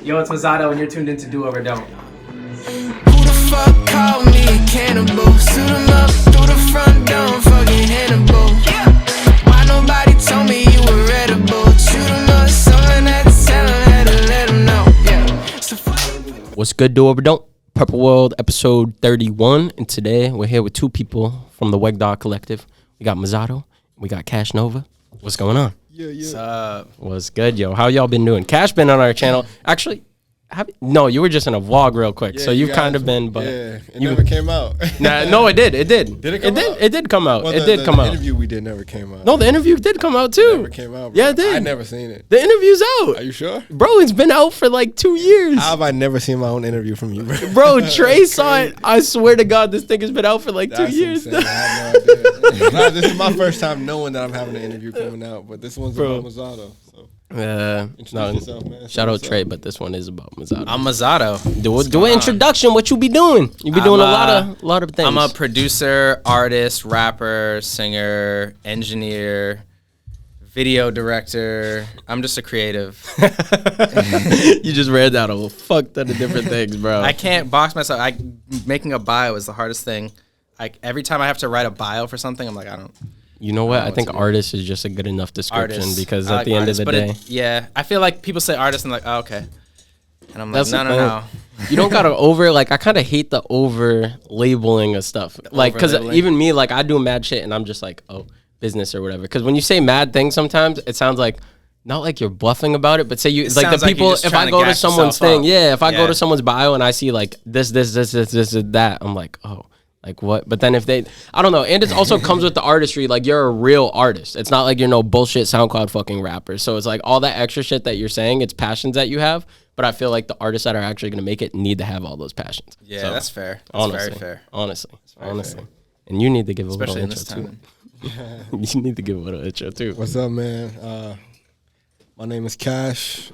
Yo, it's Mozado, and you're tuned in to Do Over Don't. Who the fuck called me a cannibal? Suit him up through the front door, fucking Hannibal. Why nobody told me you were readable? Shoot him up, someone had to tell him, had to let him know. So What's good, Do Over Don't? Purple World, episode 31. And today we're here with two people from the Wegdaw collective. We got Mozado, we got Cash Nova. What's going on? Yeah. What's good, yo? How y'all been doing? Cash been on our channel. Actually, no, you were just in a vlog real quick, Yeah, so you've kind of been, but it never came out. no, it did. Did it come out? It did come out. Well, it did come the out. interview we did never came out. No, the interview did come out too. Never came out, bro. Yeah, it did. I never seen it. The interview's out. Are you sure? Bro, it's been out for like 2 years. How have I never seen my own interview from you, bro? Bro, Trey saw it. I swear to God, this thing has been out for like That's 2 years. insane. I had no idea. Nah, this is my first time knowing that I'm having an interview coming out, but this one's about Mozado. So introduce yourself, man. Shout out Trey, but this one is about Mozado. I'm Mozado. Do an introduction. What you be doing? You be doing a lot of things. I'm a producer, artist, rapper, singer, engineer, video director. I'm just a creative. You just read out a fuck ton of different things, bro. I can't box myself. Making a bio is the hardest thing. Every time I have to write a bio for something, I'm like, I don't. You know what? I think artist is just a good enough description Artist. because I at the end of the day, yeah, I feel like people say artist and like, oh, okay, and I'm like, That's no. you don't gotta I kind of hate the over labeling of stuff. Like, cause over-labeling. even me, like I do mad shit and I'm just like, oh, business or whatever. Cause when you say mad things, sometimes it sounds like not like you're bluffing about it, but say you It like sounds the like you're people. just If trying I to go to gas someone's yourself thing, up. yeah. If I go Yeah. to someone's bio and I see like this, that, I'm like, oh. Like what? But then if they, I don't know. And it also comes with the artistry. Like you're a real artist. It's not like you're no bullshit SoundCloud fucking rapper. So it's like all that extra shit that you're saying, it's passions that you have. But I feel like the artists that are actually going to make it need to have all those passions. Yeah, So, that's fair. That's honestly, very fair. Honestly. fair. And you need to give a Especially little in this intro time. too. You need to give a little intro too. what's up, man? My name is Cash.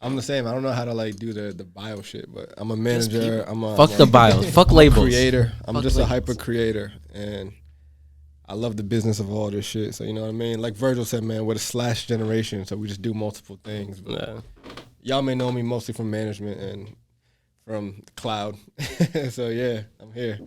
I'm the same. I don't know how to like do the bio shit, but I'm a manager. Fuck the bios. Fuck labels. Creator. I'm Fuck just labels. a hyper creator, and I love the business of all this shit. So you know what I mean? Like Virgil said, man, we're the slash generation, so we just do multiple things. But Yeah. y'all may know me mostly from management and from the cloud. So yeah, I'm here,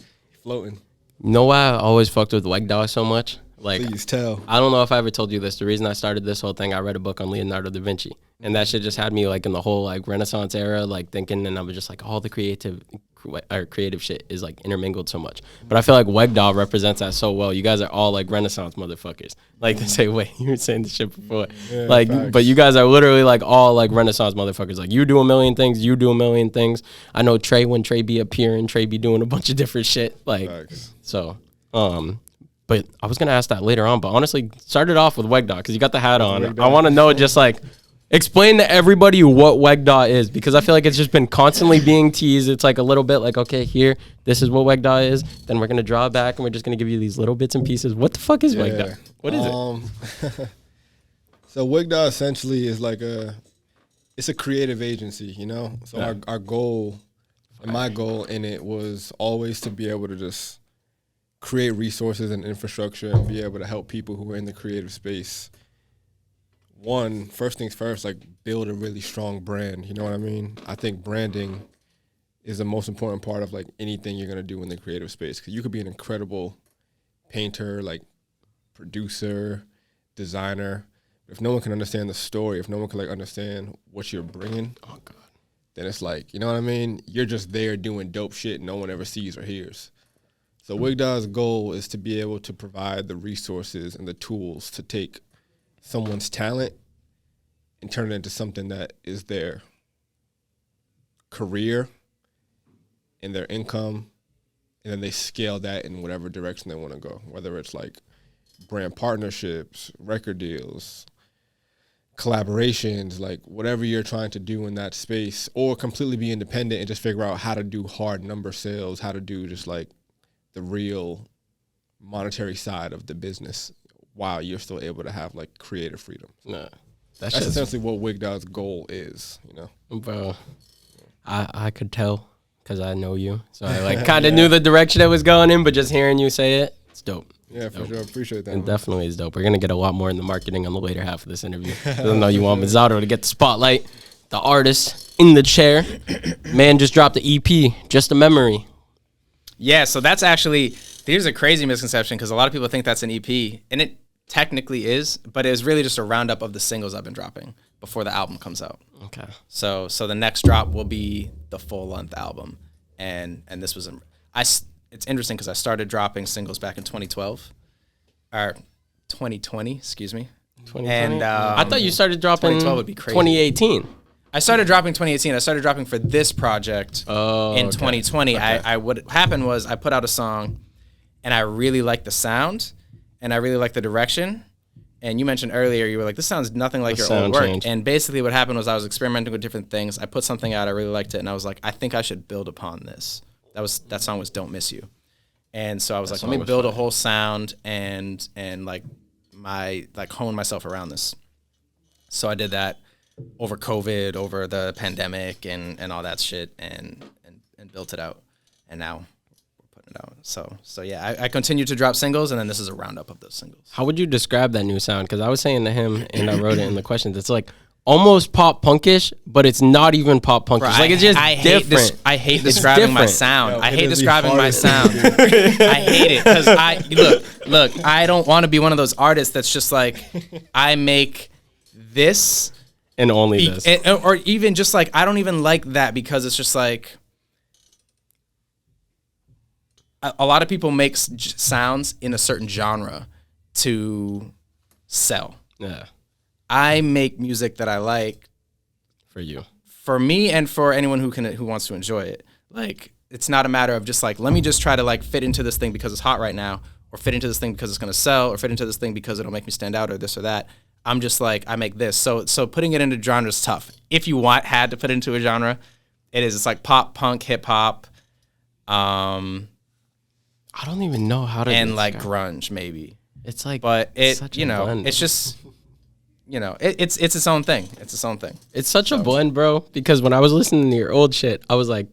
floating. You know why I always fucked with Wegdaw so much? Like, Please tell. I don't know if I ever told you this. The reason I started this whole thing, I read a book on Leonardo da Vinci. And that shit just had me like in the whole like Renaissance era, like thinking, and I was just like, all the creative shit is like intermingled so much. But I feel like Wegdaw represents that so well. You guys are all like Renaissance motherfuckers. Like they say, wait, you were saying this shit before. Yeah, like, facts. but you guys are literally like all like Renaissance motherfuckers. Like you do a million things, you do a million things. I know Trey, when Trey be appearing, Trey be doing a bunch of different shit. Like, Facts. so, but I was gonna ask that later on. But honestly, start it off with Wegdaw because you got the hat on. Wegdaw. I want to know just like explain to everybody what Wegdaw is because I feel like it's just been constantly being teased. It's like a little bit like, okay, here, this is what Wegdaw is. Then we're gonna draw it back and we're just gonna give you these little bits and pieces. What the fuck is Wegdaw? What is it? So Wegdaw essentially is like it's a creative agency, you know? So Yeah. our goal, and my goal in it was always to be able to just create resources and infrastructure and be able to help people who are in the creative space. First things first, like build a really strong brand, you know what I mean? I think branding is the most important part of like anything you're gonna do in the creative space. Cause you could be an incredible painter, like producer, designer. If no one can understand the story, if no one can like understand what you're bringing, Oh god. then it's like, you know what I mean? You're just there doing dope shit no one ever sees or hears. So Wegdaw's goal is to be able to provide the resources and the tools to take someone's talent and turn it into something that is their career and their income, and then they scale that in whatever direction they want to go, whether it's like brand partnerships, record deals, collaborations, like whatever you're trying to do in that space, or completely be independent and just figure out how to do hard number sales, how to do just like the real monetary side of the business while you're still able to have like creative freedom. Nah. That's essentially what Wegdaw's goal is, you know? Bro, I could tell because I know you. So I like kind of knew the direction it was going in, but just hearing you say it, it's dope. Yeah, for sure. I appreciate that. It man. definitely is dope. We're going to get a lot more in the marketing on the later half of this interview. Even though you want Mozado to get the spotlight. the artist in the chair. Man just dropped the EP, Just a Memory. Yeah, so that's actually, here's a crazy misconception because a lot of people think that's an EP, and it technically is, but it was really just a roundup of the singles I've been dropping before the album comes out. Okay. So the next drop will be the full-length album, and this was, it's interesting because I started dropping singles back in 2012, or 2020, excuse me. 2020? And I thought you started dropping 2012 would be crazy. 2018. I started dropping 2018. I started dropping for this project in 2020. Okay. What happened was I put out a song, and I really liked the sound, and I really liked the direction. And you mentioned earlier, you were like, this sounds nothing like your old work. Change. And basically what happened was I was experimenting with different things. I put something out, I really liked it, and I was like, I think I should build upon this. That song was Don't Miss You. And so I was like, let me build a whole sound and hone myself around this. So I did that over COVID, over the pandemic and all that shit and built it out. And now we're putting it out. So yeah, I continue to drop singles, and then this is a roundup of those singles. How would you describe that new sound? Because I was saying to him, and I wrote it in the questions, it's like almost pop punkish, but it's not even pop punkish. Bro, like it's just different. I hate describing my sound. I hate describing my sound. I hate it because look. I don't want to be one of those artists that's just like I make this and only this, or even just like I don't even like that because it's just like a lot of people make sounds in a certain genre to sell. Yeah. I make music that I like for you, for me, and for anyone who wants to enjoy it. Like, it's not a matter of just like, let me just try to like fit into this thing because it's hot right now, or fit into this thing because it's gonna sell, or fit into this thing because it'll make me stand out, or this or that. I'm just like, I make this. So putting it into genre is tough. If you had to put it into a genre, it is. It's like pop, punk, hip hop. I don't even know how to. And like grunge, maybe. It's like, but it, such you know, blend. it's just. You know, it's its own thing. It's its own thing. It's such a blend, bro. Because when I was listening to your old shit, I was like,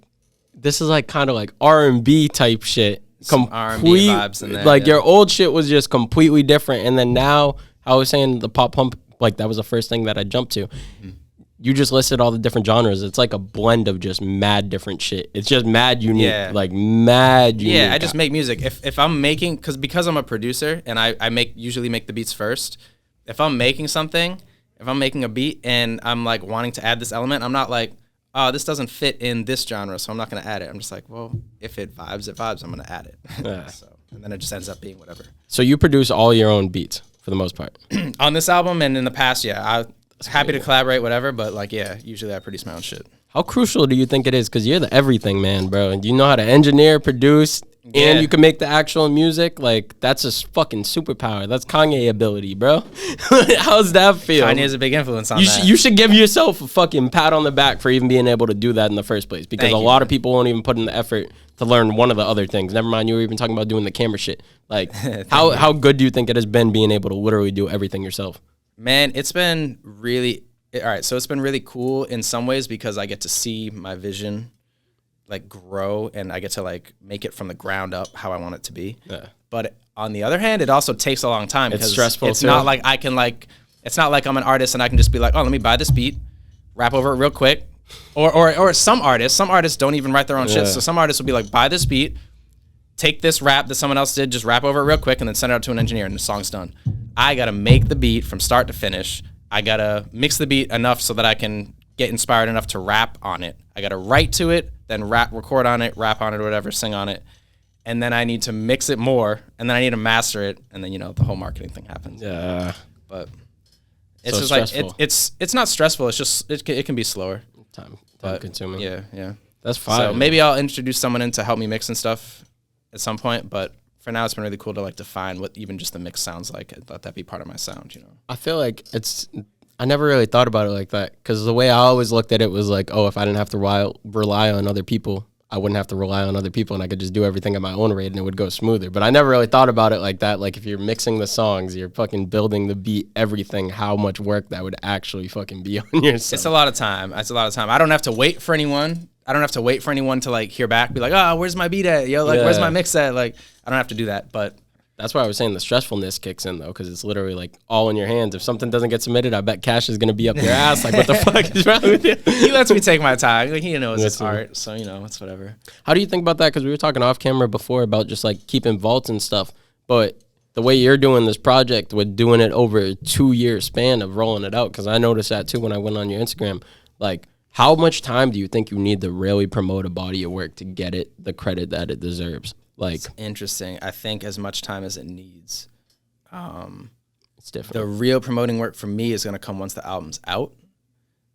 this is like kind of like R&B type shit. Some R&B vibes in there. Like your old shit was just completely different. And then now, I was saying the pop pump, like that was the first thing that I jumped to. Mm-hmm. You just listed all the different genres. It's like a blend of just mad different shit. It's just mad unique. Yeah. Like mad unique. Yeah, I just make music. If I'm making, because I'm a producer and I usually make the beats first. If I'm making something, if I'm making a beat and I'm like wanting to add this element, I'm not like, oh, this doesn't fit in this genre, so I'm not going to add it. I'm just like, well, if it vibes, I'm going to add it. Yeah. And then it just ends up being whatever. So you produce all your own beats for the most part? On this album and in the past, yeah. I'm happy to collaborate, whatever, but like, yeah, usually I produce my own shit. How crucial do you think it is? Because you're the everything man, bro. And you know how to engineer, produce, and you can make the actual music. Like, that's a fucking superpower. That's Kanye ability, bro. How's that feel? Kanye's a big influence on that. You should give yourself a fucking pat on the back for even being able to do that in the first place. Because a lot of people won't even put in the effort to learn one of the other things. Never mind, you were even talking about doing the camera shit. Like, how good do you think it has been being able to literally do everything yourself? Man, it's been really... All right, so it's been really cool in some ways because I get to see my vision like grow and I get to like make it from the ground up how I want it to be. Yeah. But on the other hand, it also takes a long time because it's stressful. It's not like I can like, it's not like I'm an artist and I can just be like, oh, let me buy this beat, rap over it real quick. Or some artists don't even write their own shit. So some artists will be like, buy this beat, take this rap that someone else did, just rap over it real quick and then send it out to an engineer and the song's done. I got to make the beat from start to finish. I got to mix the beat enough so that I can get inspired enough to rap on it. I got to write to it, then record on it, rap on it, or whatever, sing on it. And then I need to mix it more, and then I need to master it, and then, you know, the whole marketing thing happens. Yeah. But it's so just stressful. like, it's not stressful. It's just, it can be slower. Time consuming. Yeah. That's fine. So maybe I'll introduce someone in to help me mix and stuff at some point, but for now, it's been really cool to like define what even just the mix sounds like. Let that be part of my sound, you know. I feel like I never really thought about it like that because the way I always looked at it was like, oh, if I didn't have to rely on other people, I wouldn't have to rely on other people and I could just do everything at my own rate and it would go smoother. But I never really thought about it like that. Like if you're mixing the songs, you're fucking building the beat, everything, how much work that would actually fucking be on yourself. It's a lot of time. I don't have to wait for anyone. To like hear back, be like, oh, where's my beat at? Yo, like, where's my mix at? Like, I don't have to do that, but That's why I was saying the stressfulness kicks in, though, because it's literally like all in your hands. If something doesn't get submitted, I bet Cash is going to be up your ass. Like, what the fuck is wrong with you? He lets me take my time. Like, he knows it's art, so, it's whatever. How do you think about that? Because we were talking off camera before about just like keeping vaults and stuff. But the way you're doing this project with doing it over a 2-year span of rolling it out, because I noticed that too when I went on your Instagram, like, how much time do you think you need to really promote a body of work to get it the credit that it deserves? Like, it's interesting. I think as much time as it needs. It's different. The real promoting work for me is going to come once the album's out.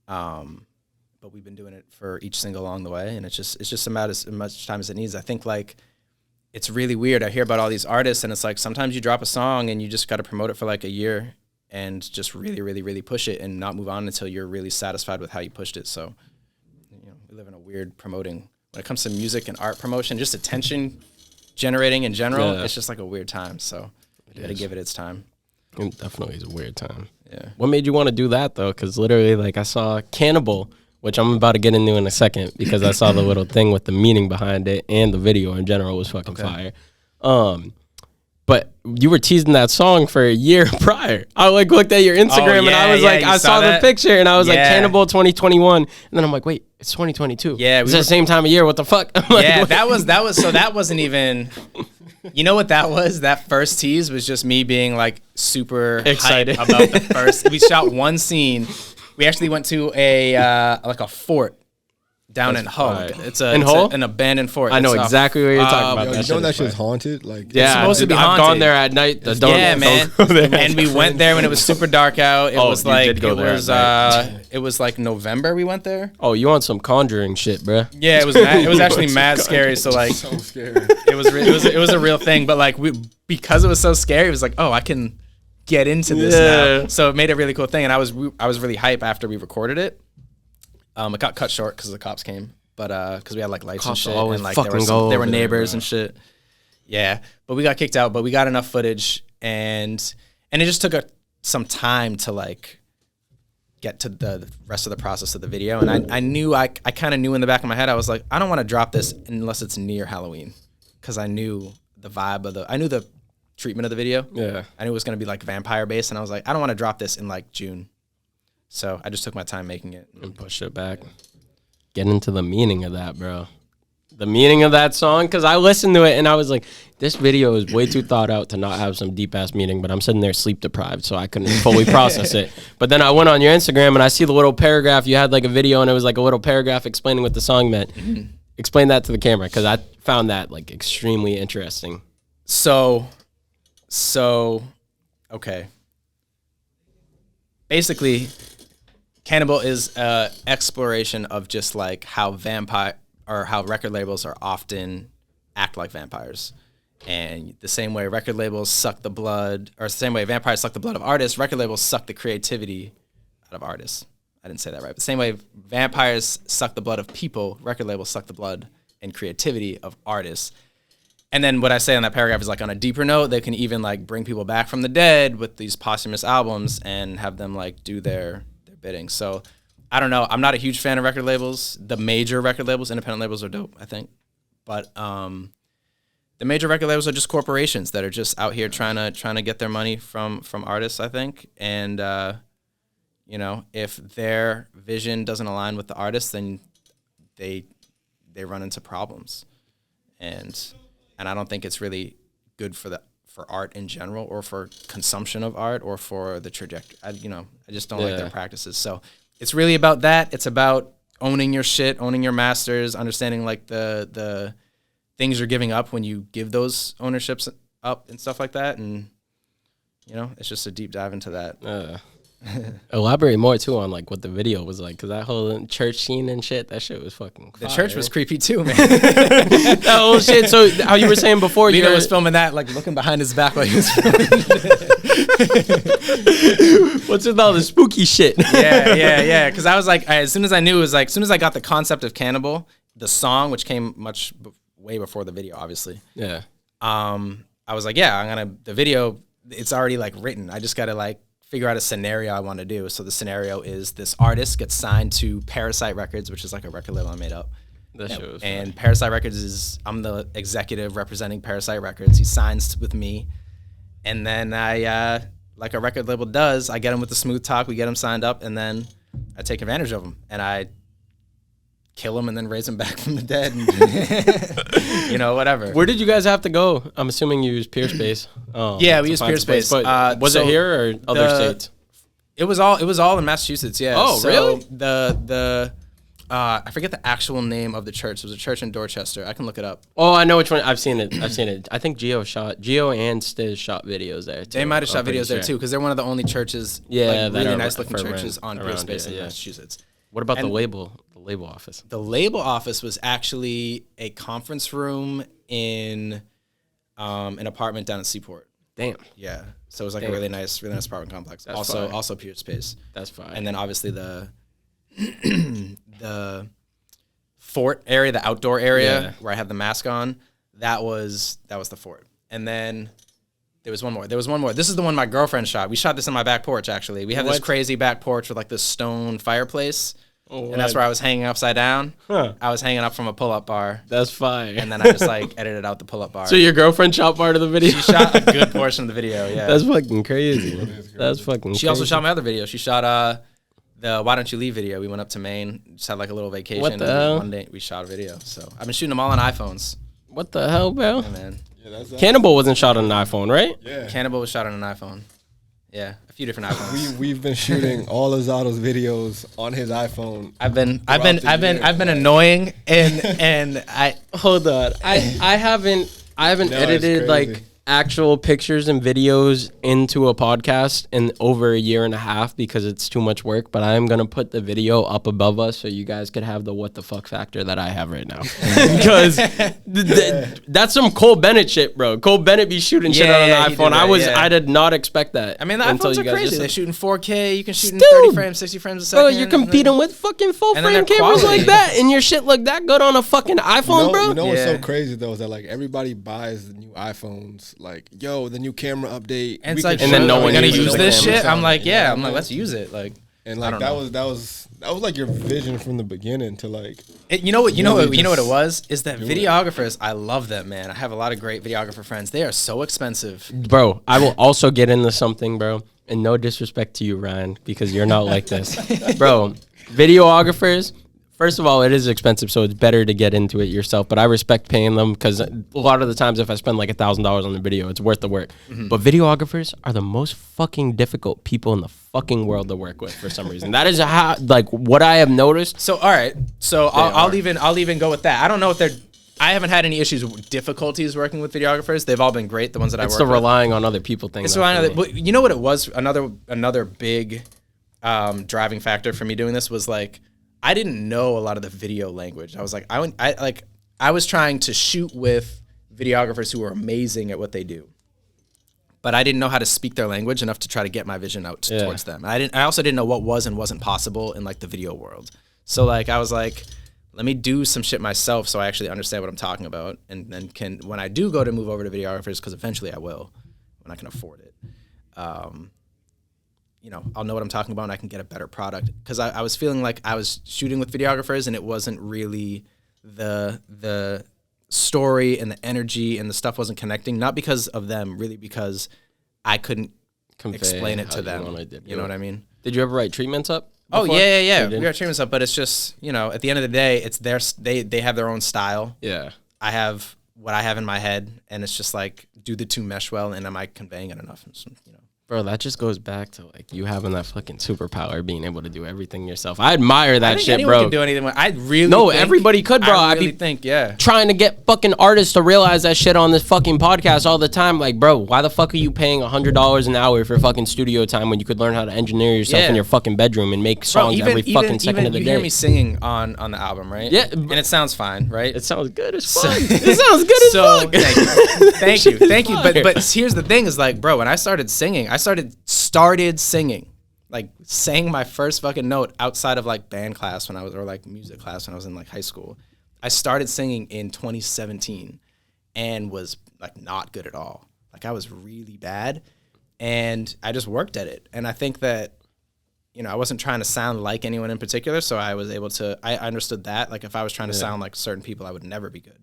But we've been doing it for each single along the way, and it's just about as much time as it needs. I think, like, it's really weird. I hear about all these artists, and it's like sometimes you drop a song and you just got to promote it for like a year and just really, really, really push it and not move on until you're really satisfied with how you pushed it. So, we live in a weird promoting. When it comes to music and art promotion, just attention generating in general, it's just like a weird time. So you got to give it its time. It definitely is a weird time. Yeah. What made you want to do that, though? Because literally, like, I saw Cannibal, which I'm about to get into in a second, because I saw the little thing with the meaning behind it, and the video in general was fucking fire. But you were teasing that song for a year prior. I like looked at your Instagram and I was like, I saw the picture and I was like, Cannibal 2021. And then I'm like, wait, it's 2022. Yeah, it's the same time of year. What the fuck? Yeah, that wasn't even. You know what that was? That first tease was just me being like super excited about the first. We shot one scene. We actually went to a fort down in Hull. It's an abandoned fort. I know exactly what you're talking about. You know that shit's haunted? Like, it's supposed to be haunted. I've gone there at night. Man. And we went there when it was super dark out. It was like November we went there. Oh, you want some Conjuring shit, bruh? Yeah, it was actually mad scary. So like, so scary. It was a real thing. But like because it was so scary, it was like, oh, I can get into this now. So it made a really cool thing. And I was really hype after we recorded it. It got cut short because the cops came, but because we had like lights and shit, and like there were neighbors and shit. Yeah, but we got kicked out. But we got enough footage, and it just took some time to like get to the rest of the process of the video. And I kind of knew in the back of my head, I was like, I don't want to drop this unless it's near Halloween, because I knew the vibe of I knew the treatment of the video. Yeah, I knew it was gonna be like vampire based, and I was like, I don't want to drop this in like June. So I just took my time making it. And pushed it back. Get into the meaning of that, bro. The meaning of that song, because I listened to it and I was like, this video is way too thought out to not have some deep-ass meaning, but I'm sitting there sleep deprived, so I couldn't fully process it. But then I went on your Instagram and I see the little paragraph. You had like a video and it was like a little paragraph explaining what the song meant. Mm-hmm. Explain that to the camera, because I found that like extremely interesting. So, okay. Basically, Cannibal is an exploration of just like how record labels are often act like vampires. And the same way record labels suck the blood, or the same way vampires suck the blood of artists, record labels suck the creativity out of artists. I didn't say that right. The same way vampires suck the blood of people, record labels suck the blood and creativity of artists. And then what I say on that paragraph is like, on a deeper note, they can even like bring people back from the dead with these posthumous albums and have them like do their bidding. So I don't know. I'm not a huge fan of record labels. The major record labels, independent labels are dope, I think. But the major record labels are just corporations that are just out here trying to get their money from artists, I think. And if their vision doesn't align with the artist, then they run into problems. And I don't think it's really good for art in general, or for consumption of art, or for the trajectory. I just don't like their practices. So it's really about that. It's about owning your shit, owning your masters, understanding like the things you're giving up when you give those ownerships up and stuff like that. And it's just a deep dive into that. Elaborate more too on like what the video was like, because that whole church scene and shit, that shit was fucking fire. The church was creepy too, man. That whole shit. So how you were saying before, Lito was filming that, like looking behind his back while he was filming. What's with all the spooky shit? Yeah. Because I was like, as soon as I got the concept of Cannibal, the song, which came way before the video, obviously. Yeah. I was like, the video, it's already like written. I just gotta like figure out a scenario I want to do. So the scenario is this artist gets signed to Parasite Records, which is like a record label I made up. And Parasite Records I'm the executive representing Parasite Records. He signs with me, And then I, like a record label does, I get them with the smooth talk, we get them signed up, and then I take advantage of them. And I kill them and then raise them back from the dead. And, you know, whatever. Where did you guys have to go? I'm assuming you used Peerspace. Yeah, we used Peerspace. But was it here or other states? It was all in Massachusetts. Yeah. Oh, really? I forget the actual name of the church. It was a church in Dorchester. I can look it up. Oh, I know which one. I've seen it. I think Geo and Stiz shot videos there too. They might have shot videos there too, because they're one of the only churches, really nice looking churches on Peerspace in Massachusetts. What about the label office? The label office was actually a conference room in an apartment down in Seaport. Damn. Yeah. So it was like a really nice apartment complex. That's also fire. Peerspace. That's fine. And then obviously the fort area, the outdoor area where I have the mask on, that was the fort. And then there was one more. This is the one my girlfriend shot. We shot this in my back porch, actually. We have this crazy back porch with like this stone fireplace. Oh, and that's where I was hanging upside down. Huh. I was hanging up from a pull-up bar. That's fire. And then I just like edited out the pull-up bar. So your girlfriend shot part of the video? She shot a good portion of the video, yeah. That's fucking crazy. That's fucking crazy. She also shot my other video. She shot the Why Don't You Leave video. We went up to Maine, just had like a little vacation. What the hell? One day we shot a video. So I've been shooting them all on iPhones. What the hell, bro? Yeah, man. Yeah, Cannibal wasn't shot on an iPhone, right? Yeah. Cannibal was shot on an iPhone. Yeah, a few different iPhones. We've been shooting all of Zado's videos on his iPhone. I've been annoying and I Hold on. I haven't edited like actual pictures and videos into a podcast in over a year and a half because it's too much work, but I'm going to put the video up above us so you guys could have the what the fuck factor that I have right now. Because that's some Cole Bennett shit, bro. Cole Bennett be shooting shit on an iPhone. I did not expect that. I mean, the iPhones are crazy. They're shooting 4K. You can shoot in Dude, 30 frames, 60 frames a second. Bro, you're competing with fucking full frame cameras like that, and your shit look that good on a fucking iPhone, bro? You know what's so crazy, though, is that, like, everybody buys the new iPhones, like, yo, the new camera update. And it's like, and then no one gonna uses use the this camera. shit. I'm like, yeah. I'm like, let's use it. Like, and like that was like your vision from the beginning to like. You know what it was is that videographers. I love them, man. I have a lot of great videographer friends. They are so expensive, bro. I will also get into something, bro. And no disrespect to you, Ryan, because you're not like this, bro. Videographers. First of all, it is expensive, so it's better to get into it yourself. But I respect paying them because a lot of the times if I spend like $1,000 on the video, it's worth the work. Mm-hmm. But videographers are the most fucking difficult people in the fucking world to work with for some reason. That is how, like, what I have noticed. So, all right. So I'll even go with that. I don't know if I haven't had any issues with difficulties working with videographers. They've all been great, the ones that I work with. It's the relying on other people thing. But you know what it was? Another big driving factor for me doing this was like, I didn't know a lot of the video language. I was like, I was trying to shoot with videographers who were amazing at what they do, but I didn't know how to speak their language enough to try to get my vision out towards them. I also didn't know what was and wasn't possible in like the video world. So like, I was like, let me do some shit myself so I actually understand what I'm talking about, and then when I do go to move over to videographers, because eventually I will, when I can afford it. You know, I'll know what I'm talking about and I can get a better product. Because I was feeling like I was shooting with videographers and it wasn't really the story and the energy and the stuff wasn't connecting. Not because of them, really because I couldn't explain it to them. You know what I mean? Did you ever write treatments up? Before? Oh, yeah. We write treatments up, but it's just, you know, at the end of the day, it's they have their own style. Yeah. I have what I have in my head, and it's just like, do the two mesh well, and am I conveying it enough? And so, you know. Bro, that just goes back to like you having that fucking superpower, being able to do everything yourself. I admire that shit, anyone bro. Can do anything. I really think, everybody could, bro. I really think, yeah. Trying to get fucking artists to realize that shit on this fucking podcast all the time. Like, bro, why the fuck are you paying $100 an hour for fucking studio time when you could learn how to engineer yourself in your fucking bedroom and make songs every fucking second of the day? You hear me singing on the album, right? Yeah, and it sounds fine, right? It sounds good as fuck. It sounds good as fuck. Thank you. But here's the thing: is like, bro, when I started singing, I started singing, like sang my first fucking note outside of like band class when I was, or like music class when I was in like high school. I started singing in 2017 and was like not good at all. Like I was really bad and I just worked at it. And I think that, you know, I wasn't trying to sound like anyone in particular. So I was able to, I understood that. Like if I was trying to sound like certain people, I would never be good.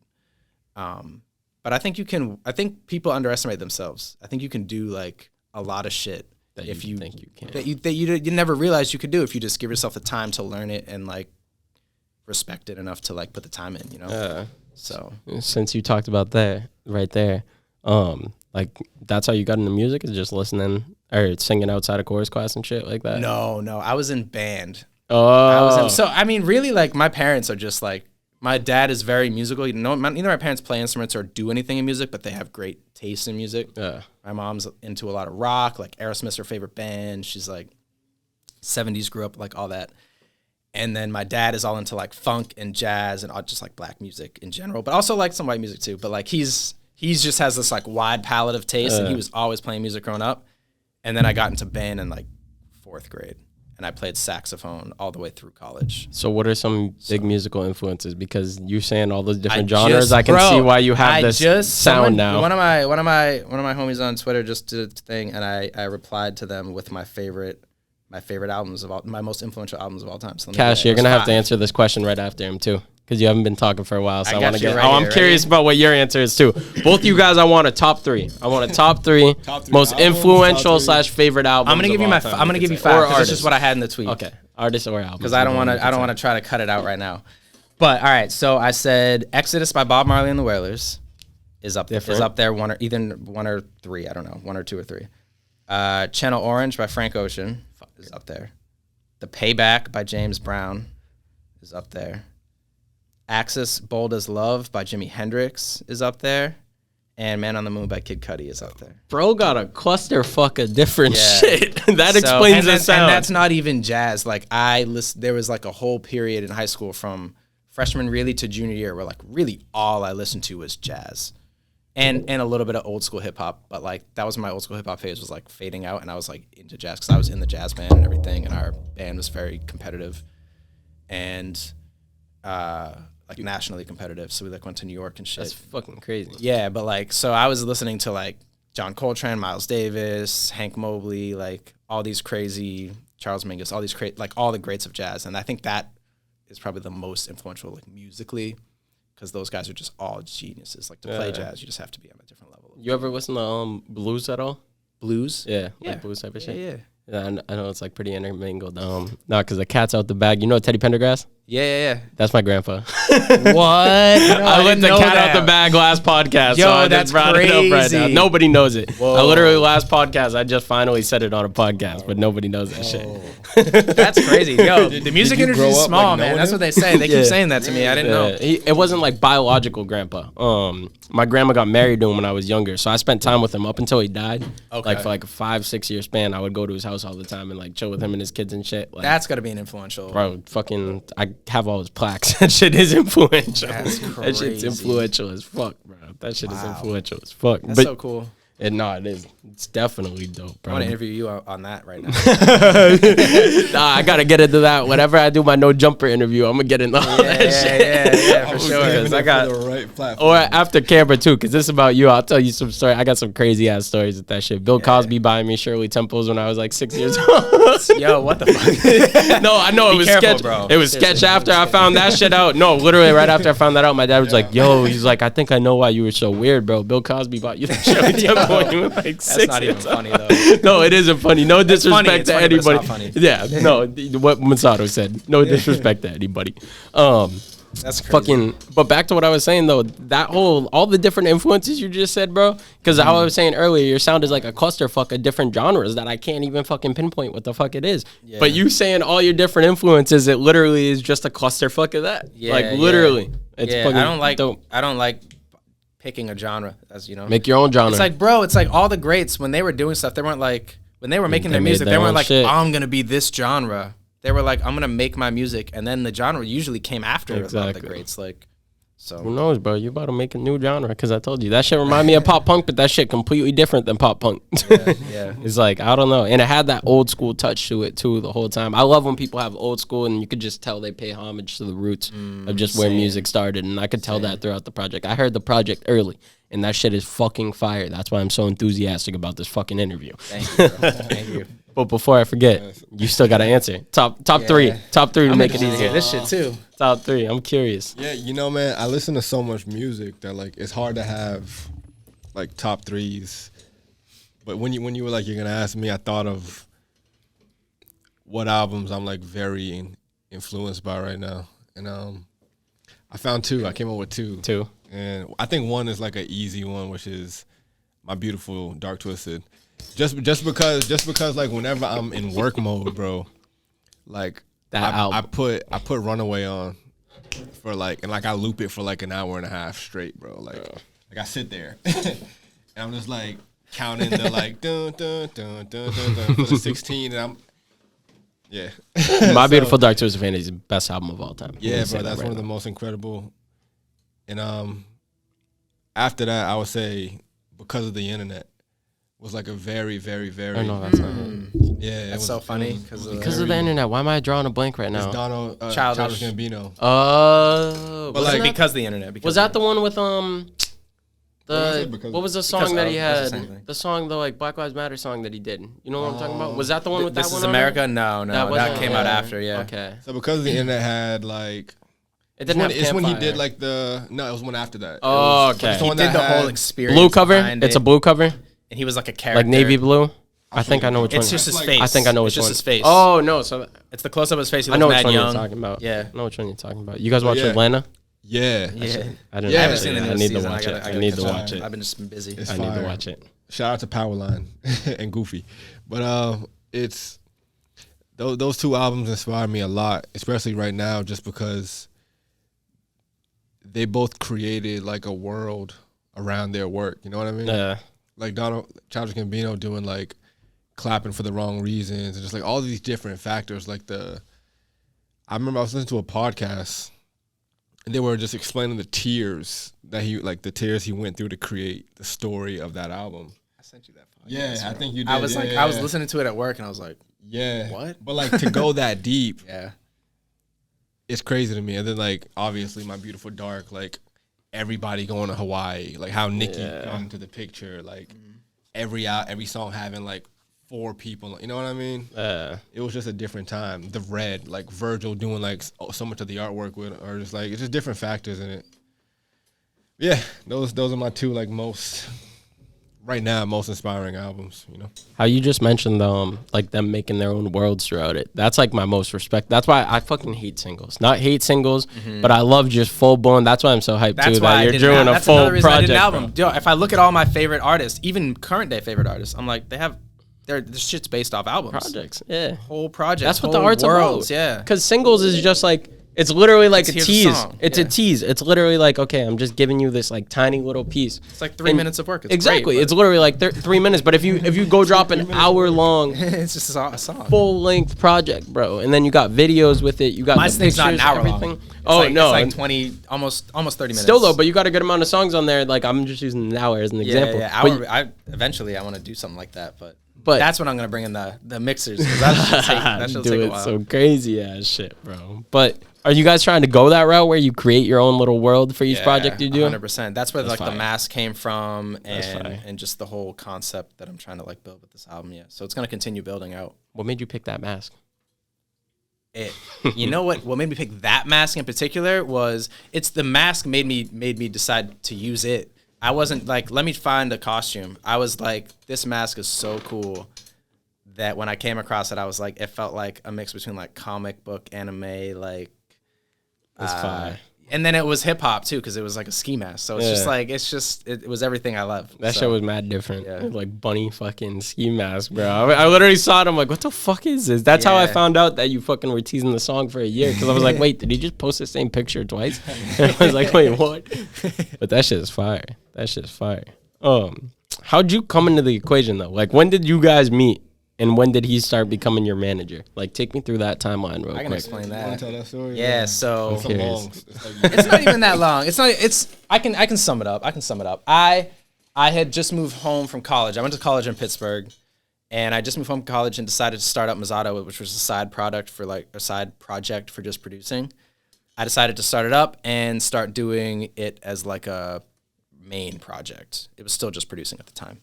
But I think you can. I think people underestimate themselves. I think you can do like a lot of shit That if you you think you can. that you never realized you could do if you just give yourself the time to learn it and like respect it enough to like put the time in. You know. So Since you talked about that right there, like that's how you got into music, is just listening or singing outside of chorus class and shit like that? no, I was in band. Oh. So I mean, really, like my parents are just like, my dad is very musical. Neither my parents play instruments or do anything in music, but they have great taste in music. Yeah. My mom's into a lot of rock, like Aerosmith's her favorite band. She's like 70s, grew up like all that. And then my dad is all into like funk and jazz and all just like black music in general, but also like some white music too. But like he's just has this like wide palette of taste, and he was always playing music growing up. And then I got into band in like 4th grade. And I played saxophone all the way through college. So what are some big musical influences? Because you're saying all those different genres, I can see why you have this sound now. One of my homies on Twitter just did a thing, and I replied to them with my favorite albums of all, my most influential albums of all time. So Cash, you're gonna have to answer this question right after him too, because you haven't been talking for a while. So I want to get. I'm curious about what your answer is too. Both you guys, I want a top 3. I want a top three most influential / favorite albums. I'm gonna give you I'm gonna give you 5. This is just what I had in the tweet. Okay, artist or album. Because I don't want to try to cut it out right now. But all right, so I said Exodus by Bob Marley and the Wailers is up there. One or 3. I don't know, 1 or 2 or 3. Channel Orange by Frank Ocean is up there. The Payback by James Brown is up there. Axis Bold as Love by Jimi Hendrix is up there. And Man on the Moon by Kid Cudi is up there. Bro got a clusterfuck of different shit. That explains the sound. And that's not even jazz. Like there was like a whole period in high school from freshman really to junior year where like really all I listened to was jazz. And a little bit of old school hip hop, but like that was my old school hip hop phase, was like fading out, and I was like into jazz because I was in the jazz band and everything, and our band was very competitive and like nationally competitive. So we like went to New York and shit. That's fucking crazy. Yeah, but like so I was listening to like John Coltrane, Miles Davis, Hank Mobley, like all these crazy Charles Mingus, all these like all the greats of jazz, and I think that is probably the most influential like musically. Because those guys are just all geniuses. Like to play jazz, you just have to be on a different level. You ever listen to blues at all? Blues? Yeah, like blues type of shit. Yeah. I know it's like pretty intermingled. No, because the cat's out the bag. You know Teddy Pendergrass? Yeah. That's my grandpa. What? No, I let the cat out the bag last podcast. Yo, so I that's just brought it up right now. Nobody knows it. Whoa. I literally last podcast, I just finally said it on a podcast, but nobody knows that shit. That's crazy. Yo, the music industry is small, man. That's what they say. They keep saying that to me. I didn't know. It wasn't like biological grandpa. My grandma got married to him when I was younger, so I spent time with him up until he died. Okay. Like for like a 5-6 year span, I would go to his house all the time and like chill with him and his kids and shit. Like, that's gotta be an influential. Bro, fucking, I have all his plaques. That shit is influential. That's crazy. That shit's influential as fuck, bro. That shit is influential as fuck. That's so cool. It is. It's definitely dope, bro. I want to interview you on that right now. Nah, I gotta get into that. Whenever I do my no jumper interview, I'm gonna get into all that shit. Yeah, for sure. I got the right platform. Or after camera too, because this is about you. I'll tell you some story. I got some crazy ass stories with that shit. Bill Cosby buying me Shirley Temples when I was like 6 years old. Yo, what the fuck? No, I know it was sketch. Bro. It was sketch after I found that shit out. No, literally right after I found that out, my dad was like, "Yo," he's like, "I think I know why you were so weird, bro. Bill Cosby bought you the Shirley Temple when you were like 6 That's not even funny though. No, it isn't funny. No disrespect to funny, anybody. but it's not funny. Yeah, no. What Mozado said. No disrespect to anybody. That's crazy. But back to what I was saying though, all the different influences you just said, bro. Because how I was saying earlier, your sound is like a clusterfuck of different genres that I can't even fucking pinpoint what the fuck it is. Yeah. But you saying all your different influences, it literally is just a clusterfuck of that. Yeah, like literally. It's fucking dope. I don't like picking a genre, as you know. Make your own genre. It's like, bro, it's like all the greats when they were doing stuff, they weren't like when they were making their music, they weren't like, I'm gonna be this genre. They were like, I'm gonna make my music, and then the genre usually came after a lot of the greats. Like, so who knows, bro? You about to make a new genre? Because I told you that shit remind me of pop punk, but that shit completely different than pop punk. Yeah. It's like, I don't know, and it had that old school touch to it too the whole time. I love when people have old school, and you could just tell they pay homage to the roots of just where music started, and I could tell that throughout the project. I heard the project early. And that shit is fucking fire. That's why I'm so enthusiastic about this fucking interview. Thank you, bro. Thank you. But before I forget, you still got to answer. Top three to make it easier. This shit too. Top 3. I'm curious. Yeah, you know, man, I listen to so much music that like it's hard to have like top 3s. But when you were like you're gonna ask me, I thought of what albums I'm like very influenced by right now, and I found 2. I came up with 2. 2. And I think one is like an easy one, which is My Beautiful Dark Twisted. Just because like whenever I'm in work mode, bro, like I put Runaway on for like, and like I loop it for like an hour and a half straight, bro. Like I sit there and I'm just like counting the like dun dun dun dun dun dun for the 16, and I'm My Beautiful Dark Twisted Fantasy is the best album of all time. Yeah, bro, that's one of the most incredible. And after that, I would say Because of the Internet was like a very, very, very. I know that's not it. Yeah, That's so funny because Because of the internet. Why am I drawing a blank right now? It's Donald Childish. Gambino. Oh, But like because of the internet. Because was that the one with Because- what was the song that he Because of had? something. The song, the like Black Lives Matter song that he did. You know what I'm talking about? Was that the one with This that Is one? America? On No, That that wasn't- came out yeah. after. Yeah. Okay. So Because of the Internet had like. It didn't have It's when he Campfire. did like the. No, it was one after that. Oh, It was- okay. it's the He one did that the whole had- experience. Blue cover. behind It's it, a blue cover, and he was like a character, like navy blue. I think I know which one. It's just his Like- face. I think I know which it's just one. his face. Oh no, so it's the close up of his face. He I know looks which mad one young. you're talking about. Yeah. I know which one you're talking about. You guys watch yeah. Atlanta? Yeah. Yeah. I didn't. Yeah. I haven't seen the I newest need to season. watch it. I gotta need to catch up. watch it. I've been just busy. It's I need to fire. watch it. Shout out to Powerline and Goofy, but it's those 2 albums inspire me a lot, especially right now, just because they both created like a world around their work. You know what I mean? Yeah. Like Childish Gambino doing like clapping for the wrong reasons, and just like all these different factors. Like I remember I was listening to a podcast, and they were just explaining the tears he went through to create the story of that album. I sent you that. Yeah, I think you did. I was like, yeah, I was yeah. listening to it at work, and I was like, Yeah. What? But like to go that deep, yeah. it's crazy to me. And then like obviously My Beautiful Dark, like everybody going to Hawaii, like how Nicki got into the picture, like every song having like 4 people, you know what I mean? It was just a different time. The Red, like Virgil doing like so much of the artwork with, or just like it's just different factors in it. Yeah, those are my 2 like most inspiring albums, you know. How you just mentioned like them making their own worlds throughout it. That's like my most respect. That's why I fucking hate singles. Not hate singles, but I love just full blown. That's why I'm so hyped That's too why that I you're did doing a that's full another reason I project. did an album. Bro. Yo, if I look at all my favorite artists, even current day favorite artists, I'm like, this shit's based off albums. Projects, yeah. Whole projects. That's what the whole art's worlds, about. Yeah. Because singles is just like, it's literally like a Here's a tease. song. It's Yeah. a tease. It's literally like, okay, I'm just giving you this like tiny little piece. It's like 3 minutes of work. It's Exactly. Great, It's literally like 3 minutes. But if you go drop an hour long it's just a song. full length project, bro, and then you got videos with it, you got My the thing's not pictures, an hour everything. long. It's Oh like, no, it's like and 20, almost 30 minutes. still though, but you got a good amount of songs on there. Like I'm just using an hour as an example. Yeah, But eventually I want to do something like that, but But- that's when I'm gonna bring in the mixers. 'Cause that should take a while. So crazy ass shit, bro. But are you guys trying to go that route where you create your own little world for each project you do? 100%. That's where like fire. the mask came from, fire. and just the whole concept that I'm trying to like build with this album. Yeah, so it's gonna continue building out. What made you pick that mask? You know what made me pick that mask in particular was it's the mask made me decide to use it. I wasn't like, let me find a costume. I was like, this mask is so cool that when I came across it, I was like, it felt like a mix between like comic book, anime, like That's fire. and then it was hip hop too, because it was like a ski mask. So it's just Yeah. like it was everything I love. That So, shit was mad different. Yeah. Like bunny fucking ski mask, bro. I literally saw it. I'm like, what the fuck is this? That's how I Yeah. found out that you fucking were teasing the song for a year. Because I was like, wait, did he just post the same picture twice? And I was like, wait, what? But that shit is fire. That shit's fire. How'd you come into the equation though? Like, when did you guys meet? And when did he start becoming your manager? Like, take me through that timeline real I can quick. explain You wanna that. tell that story? Yeah, so It's a long. It's like, it's not even that long. I can sum it up. I had just moved home from college. I went to college in Pittsburgh, and I just moved home from college and decided to start up Mozado, which was a side project for just producing. I decided to start it up and start doing it as like a main project. It was still just producing at the time,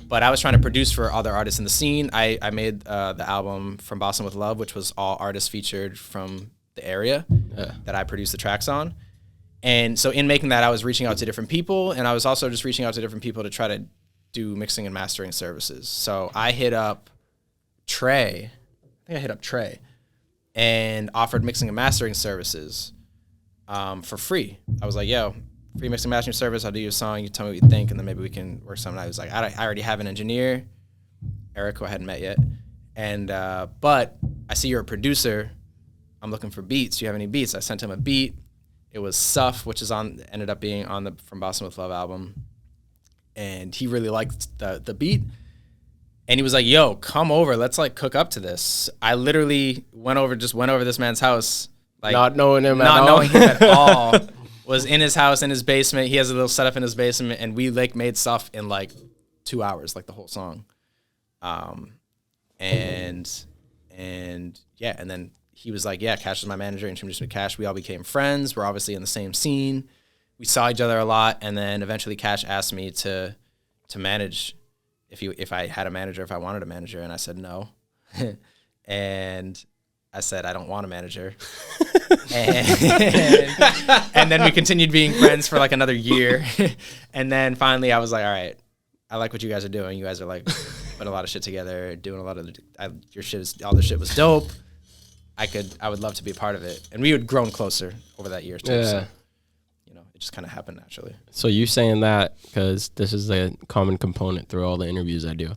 but I was trying to produce for other artists in the scene. I made the album From Boston with Love, which was all artists featured from the area that I produce the tracks on. And so in making that, I was reaching out to different people, and I was also just reaching out to different people to try to do mixing and mastering services. So I hit up Trey. I think I hit up Trey and offered mixing and mastering services for free. I was like, yo, free mixing and mastering service. I'll do your song. You tell me what you think, and then maybe we can work something. I was like, I already have an engineer, Eric, who I hadn't met yet. And but I see you're a producer. I'm looking for beats. Do you have any beats? I sent him a beat. It was Suff, which ended up being on the From Boston with Love album. And he really liked the beat. And he was like, yo, come over. Let's like cook up to this. I literally went over this man's house. Like, Not knowing him at all. Was in his house, in his basement. He has a little setup in his basement. And we like made stuff in like 2 hours, like the whole song. And then he was like, yeah, Cash is my manager, introduced me to Cash. We all became friends. We're obviously in the same scene. We saw each other a lot, and then eventually Cash asked me to manage if I had a manager, if I wanted a manager, and I said no. And I said, I don't want a manager. and then we continued being friends for like another year. And then finally I was like, all right, I like what you guys are doing. You guys are like putting a lot of shit together, doing a lot of your shit. All the shit was dope. I would love to be a part of it. And we had grown closer over that year too. Yeah. So, it just kind of happened naturally. So you saying that, because this is a common component through all the interviews I do.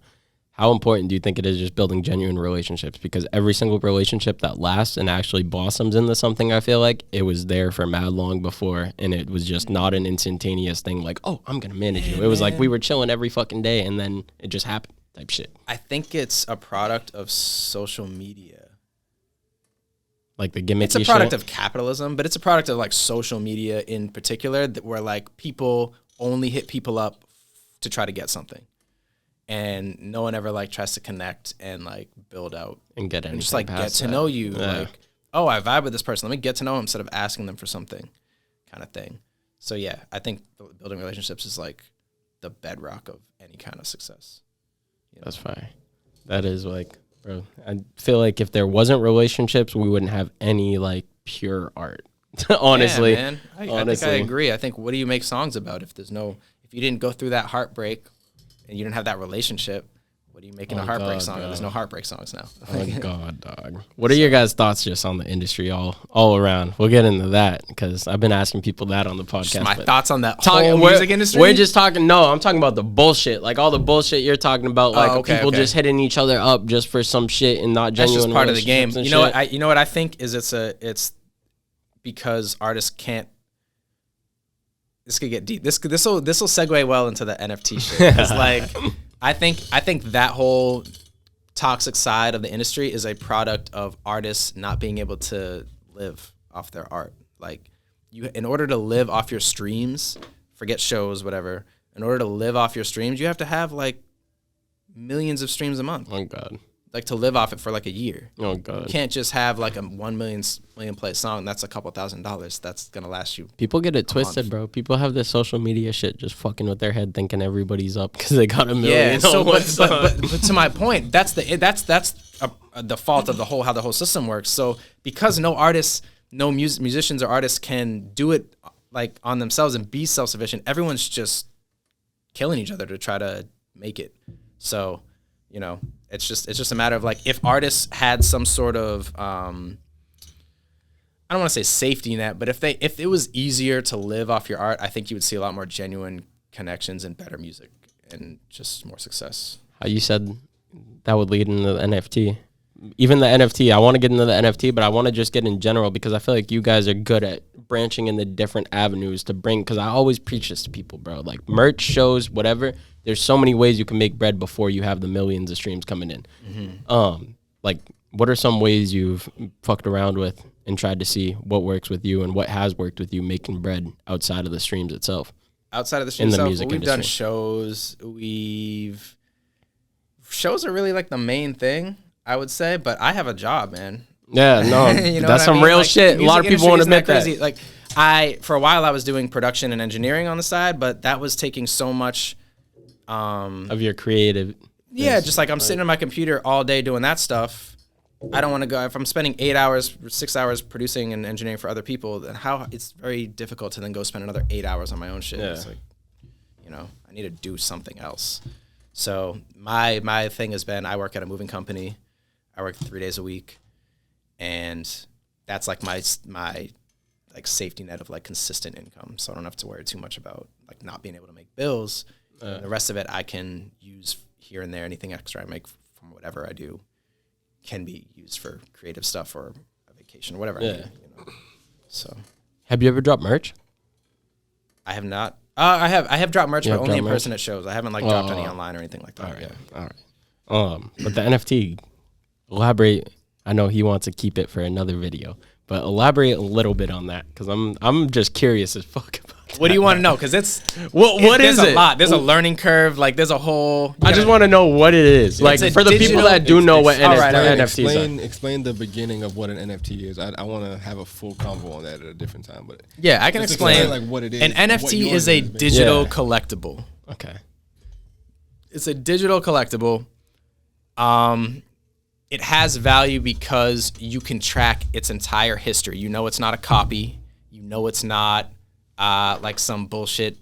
How important do you think it is just building genuine relationships? Because every single relationship that lasts and actually blossoms into something, I feel like it was there for mad long before, and it was just not an instantaneous thing like, oh, I'm going to manage you. It was like we were chilling every fucking day, and then it just happened type shit. I think it's a product of social media. Like the gimmicky It's a product of capitalism, but it's a product of like social media in particular, where like people only hit people up to try to get something. And no one ever like tries to connect and like build out and get just like get to know you. Yeah. Like, oh, I vibe with this person. Let me get to know them instead of asking them for something, kind of thing. So yeah, I think building relationships is like the bedrock of any kind of success. That's fine. That is like, bro, I feel like if there wasn't relationships, we wouldn't have any like pure art. Honestly, yeah, man. I think I agree. I think, what do you make songs about if you didn't go through that heartbreak and you didn't have that relationship? What are you making a heartbreak song? There's no heartbreak songs now. Oh God, dog. What are your guys' thoughts just on the industry all around? We'll get into that because I've been asking people that on the podcast. Just my thoughts on that whole music industry? We're just talking. No, I'm talking about the bullshit. Like all the bullshit you're talking about. Like people just hitting each other up just for some shit and not genuine. That's just part of the game. You know what I think is it's because artists can't. This could get deep. This will segue well into the NFT shit. It's like. I think that whole toxic side of the industry is a product of artists not being able to live off their art. Like, in order to live off your streams, forget shows, whatever. In order to live off your streams, you have to have like millions of streams a month. Oh God. Like to live off it for like a year. Oh God. You can't just have like a 1 million play song. That's a couple $1,000s. That's gonna last you. People get it twisted, bro. People have this social media shit just fucking with their head, thinking everybo's up because they got a million. Yeah. So, but to my point, that's the fault of how the whole system works. So because no artists, no musicians or artists can do it like on themselves and be self-sufficient, everyone's just killing each other to try to make it. So, it's just a matter of like, if artists had some sort of I don't want to say safety net, but if it was easier to live off your art, I think you would see a lot more genuine connections and better music and just more success. How you said that would lead into the NFT. Even the NFT, I want to get into the NFT, but I want to just get in general because I feel like you guys are good at branching in the different avenues to bring, because I always preach this to people, bro. Like merch, shows, whatever. There's so many ways you can make bread before you have the millions of streams coming in. Mm-hmm. Like what are some ways you've fucked around with and tried to see what works with you and what has worked with you making bread outside of the streams itself? Outside of the streams itself, we've done shows. Shows are really like the main thing, I would say, but I have a job, man. Yeah, no, that's some real shit. A lot of people won't admit that. Like for a while I was doing production and engineering on the side, but that was taking so much of your creative. Yeah, just like I'm sitting on my computer all day doing that stuff, I don't want to go. If I'm spending 8 hours, 6 hours producing and engineering for other people, then it's very difficult to then go spend another 8 hours on my own shit. Yeah. It's like, I need to do something else. So my thing has been, I work at a moving company. I work 3 days a week, and that's like my like safety net of like consistent income. So I don't have to worry too much about like not being able to make bills. The rest of it I can use here and there. Anything extra I make from whatever I do can be used for creative stuff or a vacation or whatever. I need, So, Have you ever dropped merch? I have not. I have dropped merch, but only in dropped person at shows. I haven't like dropped any online or anything like that. All right. But the NFT, elaborate. I know he wants to keep it for another video, but elaborate a little bit on that because I'm just curious as fuck about that. What do you want to know? Because what is there's it? a lot. There's a learning curve. Like there's a whole. I just want to know what it is. Like a for the people digital- that do know what Explain NFTs are. explain the beginning of what an NFT is. I want to have a full convo on that at a different time. But Yeah, I can just explain. like what it is. An what NFT yours is a basically. digital Yeah. collectible. Okay. It's a digital collectible. It has value because you can track its entire history. You know it's not a copy. You know it's not like some bullshit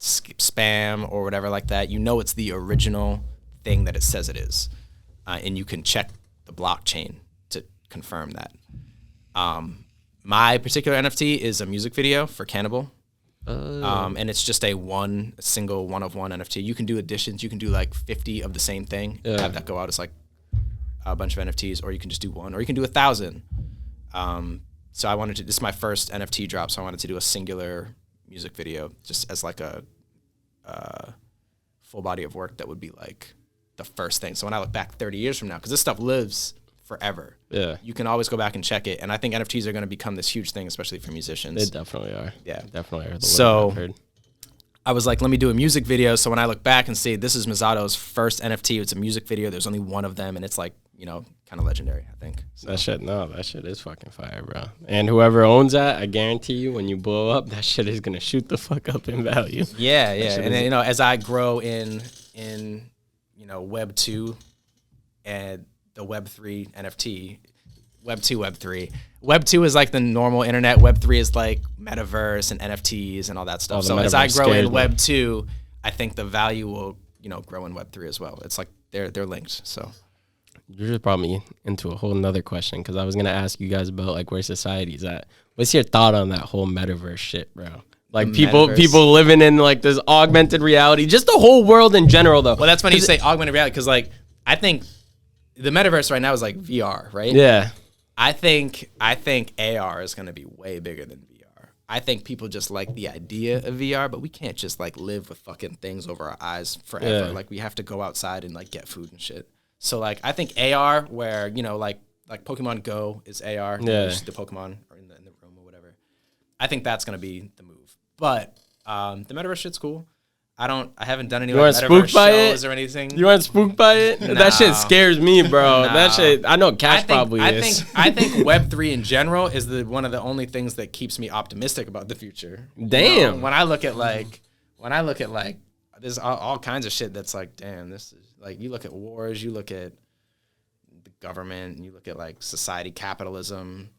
spam or whatever like that. You know it's the original thing that it says it is. And you can check the blockchain to confirm that. My particular NFT is a music video for Cannibal. And it's just a single one of one NFT. You can do additions. You can do like 50 of the same thing. Have that go out as like a bunch of NFTs, or you can just do one, or you can do 1,000. So I wanted to. This is my first NFT drop, so I wanted to do a singular music video, just as like a full body of work that would be like the first thing. So when I look back 30 years from now, because this stuff lives forever. Yeah. You can always go back and check it. And I think NFTs are going to become this huge thing, especially for musicians. They definitely are. Yeah. Definitely are. So I've heard. I was like, let me do a music video. So when I look back and see this is Mozado's first NFT, it's a music video. There's only one of them, and it's like, kind of legendary, I think. So. That shit is fucking fire, bro. And whoever owns that, I guarantee you, when you blow up, that shit is gonna shoot the fuck up in value. Yeah. And then, as I grow in Web 2 and the Web 3 NFT, Web 2, Web 3. Web 2 is like the normal internet. Web 3 is like MetaVerse and NFTs and all that stuff. Oh, so as I Metaverse grow in scares me. Web 2, I think the value will, grow in Web 3 as well. It's like they're linked. So You just brought me into a whole nother question because I was gonna ask you guys about like where society's at. What's your thought on that whole metaverse shit, bro? Like Metaverse. people living in like this augmented reality, just the whole world in general, though. Well, that's funny you say augmented reality because, like, I think the metaverse right now is like VR, right? Yeah. I think AR is going to be way bigger than VR. I think people just like the idea of VR, but we can't just like live with fucking things over our eyes forever. Yeah. Like we have to go outside and like get food and shit. So like I think AR, where like Pokemon Go is AR, Yeah. you see the Pokemon or in the room or whatever. I think that's going to be the move. But the metaverse shit's cool. I haven't done any You like weren't metaverse spooked by shows it? or anything. You aren't spooked by it? No. That shit scares me, bro. No. That shit, I know Cash probably is. I think Web3 in general is one of the only things that keeps me optimistic about the future. Damn. When I look at there's all kinds of shit that's like, damn, this is like, you look at wars, you look at the government, and you look at like society, capitalism,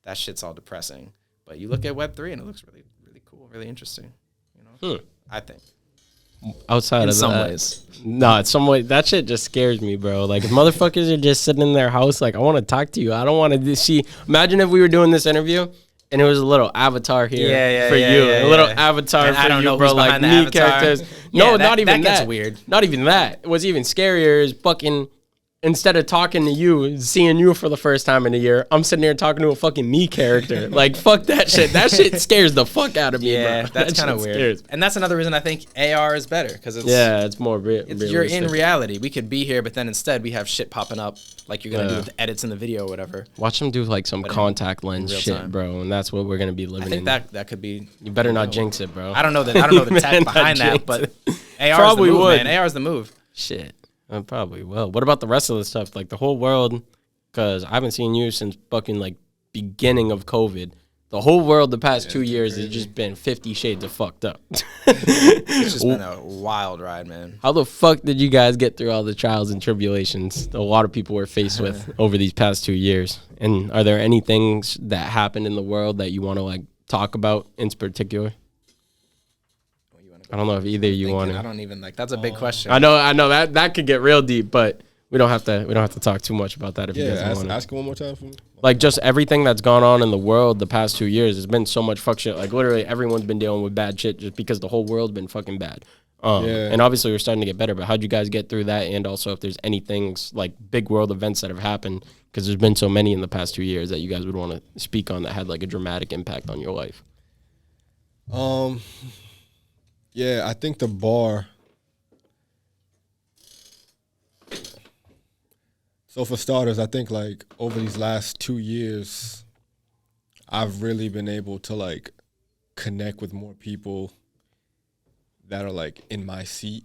that shit's all depressing. But you look at Web3 and it looks really, really cool, really interesting. I think. Outside In of some that. ways. No, it's some way. That shit just scares me, bro. Like, if motherfuckers are just sitting in their house, like, I want to talk to you. I don't want to see. Imagine if we were doing this interview and it was a little avatar here for you. A little avatar And for I don't you, know bro. who's Like, behind the me avatar. characters. Yeah, No, that- not even that that. gets weird. Not even that. What's even scarier is fucking. Instead of talking to you, seeing you for the first time in a year, I'm sitting here talking to a fucking me character. Like, fuck that shit. That shit scares the fuck out of me, Yeah, bro. that's That kind of shit weird. scares me. And that's another reason I think AR is better because it's Yeah, it's more you're in realistic. reality. We could be here, but then instead we have shit popping up like you're gonna do Yeah. with the edits in the video or whatever. Watch them do like some But in contact lens real shit, time. bro, and that's what we're gonna be I living think in. that could be. You better not jinx it, bro. I don't know the You tech better not behind that, jinx but it. AR Probably is the move, would. man. AR is the move. Shit, I probably will. What about the rest of the stuff? Like the whole world, because I haven't seen you since fucking like beginning of COVID. the whole world the past 2 years has just been 50 shades of fucked up. It's just been a wild ride, man. How the fuck did you guys get through all the trials and tribulations a lot of people were faced with over these past 2 years? And are there any things that happened in the world that you want to like talk about in particular? I don't know if either you want to. I don't even like. That's a big question. I know that could get real deep, but we don't have to talk too much about that if you guys want to. Ask it one more time for me. Like just everything that's gone on in the world the past 2 years, there's been so much fuck shit. Like literally everyone's been dealing with bad shit just because the whole world's been fucking bad. And obviously we're starting to get better, but how'd you guys get through that? And also if there's any things like big world events that have happened, because there's been so many in the past 2 years that you guys would want to speak on that had like a dramatic impact on your life. Yeah, I think the bar. So for starters, I think like over these last 2 years, I've really been able to like connect with more people that are like in my seat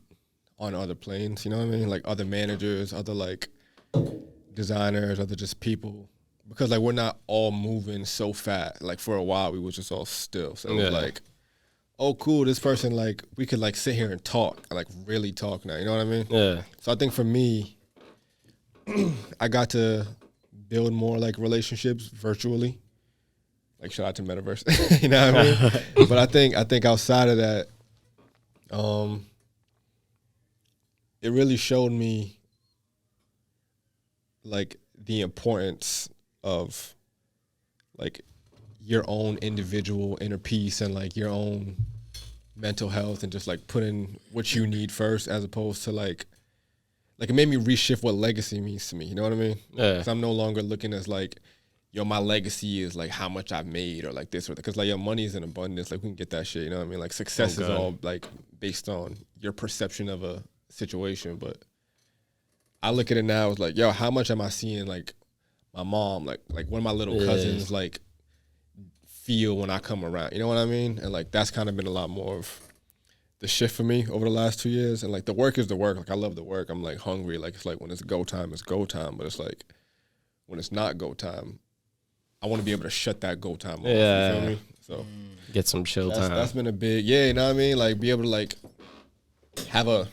on other planes, you know what I mean? Like other managers, other like designers, other just people. Because like we're not all moving so fast. Like for a while we was just all still. So it was like, oh cool, this person like we could like sit here and talk, like really talk now, you know what I mean? Yeah. So I think for me, I got to build more like relationships virtually. Like shout out to MetaVerse. You know what I mean? But I think outside of that, it really showed me like the importance of like your own individual inner peace and like your own mental health and just like putting what you need first as opposed to like it made me reshift what legacy means to me. You know what I mean? Yeah. Because I'm no longer looking as like, yo, my legacy is like how much I've made or like this or that. Because like your money is in abundance. Like we can get that shit. You know what I mean? Like success is all like based on your perception of a situation. But I look at it now as like, yo, how much am I seeing like my mom, like one of my little cousins like feel when I come around? You know what I mean? And like that's kind of been a lot more of the shift for me over the last 2 years. And like the work is the work. Like I love the work. I'm like hungry. Like it's like when it's go time, it's go time. But it's like when it's not go time, I want to be able to shut that go time off. Yeah. You feel me? So Get some chill time. that's been a big, you know what I mean? Like be able to like have a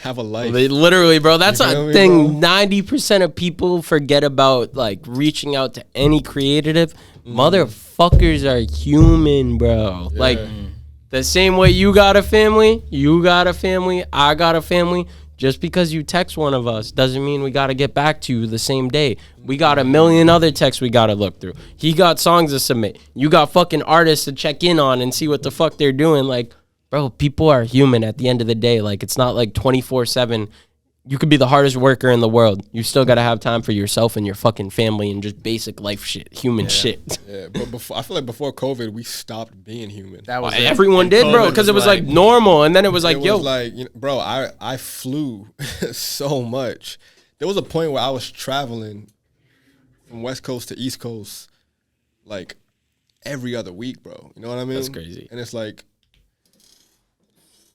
have a life. They literally, bro, that's You feel a me, thing. 90% of people forget about like reaching out to any creative. Motherfuckers are human, bro. Like the same way you got a family, I got a family. Just because you text one of us doesn't mean we got to get back to you the same day. We got a million other texts we got to look through. He got songs to submit. You got fucking artists to check in on and see what the fuck they're doing. Like, bro, people are human at the end of the day. Like, it's not like 24/7. You could be the hardest worker in the world. You still got to have time for yourself and your fucking family and just basic life shit, human shit. Yeah, but before, I feel like before COVID, we stopped being human. That was Everyone did, bro, because it was like normal. And then it was like, yo. Was like, you know, bro, I flew so much. There was a point where I was traveling from West Coast to East Coast like every other week, bro. You know what I mean? That's crazy. And it's like,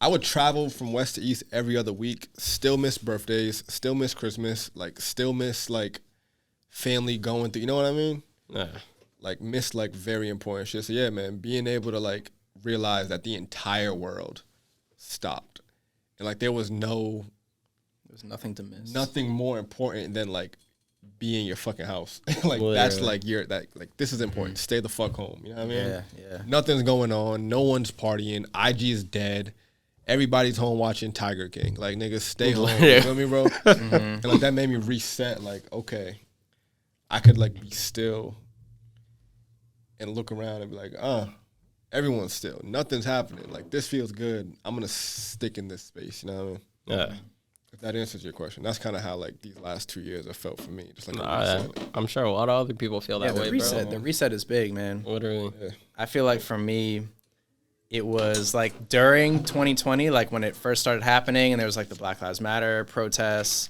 I would travel from west to east every other week, still miss birthdays, still miss Christmas, like still miss like family going through, you know what I mean? Yeah. Like miss like very important shit. So yeah, man, being able to like realize that the entire world stopped. And like there was nothing to miss. nothing more important than like be in your fucking house. Like that's like this is important. Stay the fuck home. You know what I mean? Yeah. Nothing's going on. No one's partying. IG is dead. Everybody's home watching Tiger King. Like, niggas, stay home. You feel me, bro? And, like, that made me reset. Like, okay, I could, like, be still and look around and be like, everyone's still. Nothing's happening. Like, this feels good. I'm going to stick in this space. You know what I mean? Yeah. If that answers your question. That's kind of how, like, these last 2 years have felt for me. Just like I'm sure a lot of other people feel that way, bro. The reset is big, man. Literally. Yeah. I feel like for me, it was like during 2020, like when it first started happening and there was like the Black Lives Matter protests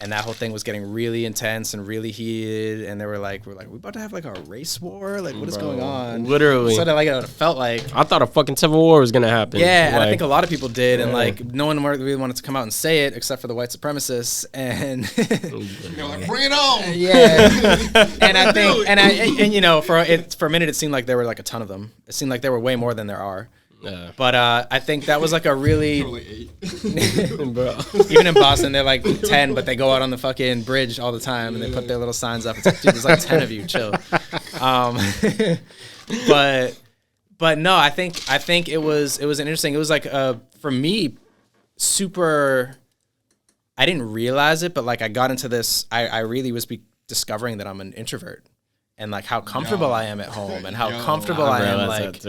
and that whole thing was getting really intense and really heated, and we're like, we about to have like a race war? Like, what is going on? Literally. So like it felt like. I thought a fucking civil war was gonna happen. Yeah, and I Like, think a lot of people did, and like no one really wanted to come out and say it except for the white supremacists, and They're like, bring it on. yeah, and I think, and you know, for a minute it seemed like there were like a ton of them. It seemed like there were way more than there are. yeah. But I think that was like a really, Totally 8. Bro. even in Boston they're like 10, but they go out on the fucking bridge all the time and they put their little signs up. It's like, dude, there's like 10 of you, chill. But no, I think it was an interesting. It was like for me, super. I didn't realize it, but like I got into this. I really was discovering that I'm an introvert, and like how comfortable I am at home, and how comfortable I am like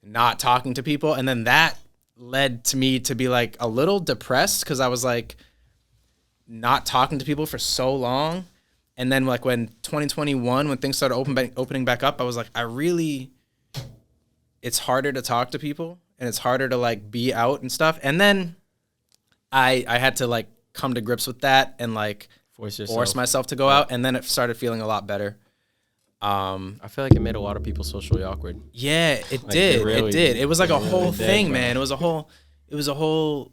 not talking to people, and then that led to me to be like a little depressed because I was like not talking to people for so long, and then like when 2021 when things started opening back up, I was like it's harder to talk to people and it's harder to like be out and stuff, and then I had to like come to grips with that and like force myself to go out, and then it started feeling a lot better. I feel like it made a lot of people socially awkward. Yeah, it Like, did. it It did. It was like a whole did, thing, bro. man. It was a whole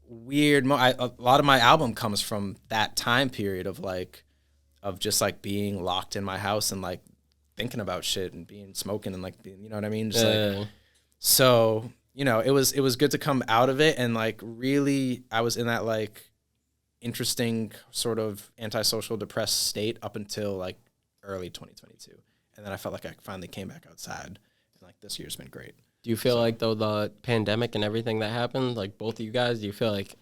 weird. A lot of my album comes from that time period of just like being locked in my house and like thinking about shit and smoking and like, you know what I mean? Just like, so, you know, it was good to come out of it, and like really I was in that like interesting sort of antisocial depressed state up until like early 2022, and then I felt like I finally came back outside, and like this year's been great. Do you feel like though the pandemic and everything that happened, like both of you guys, do you feel like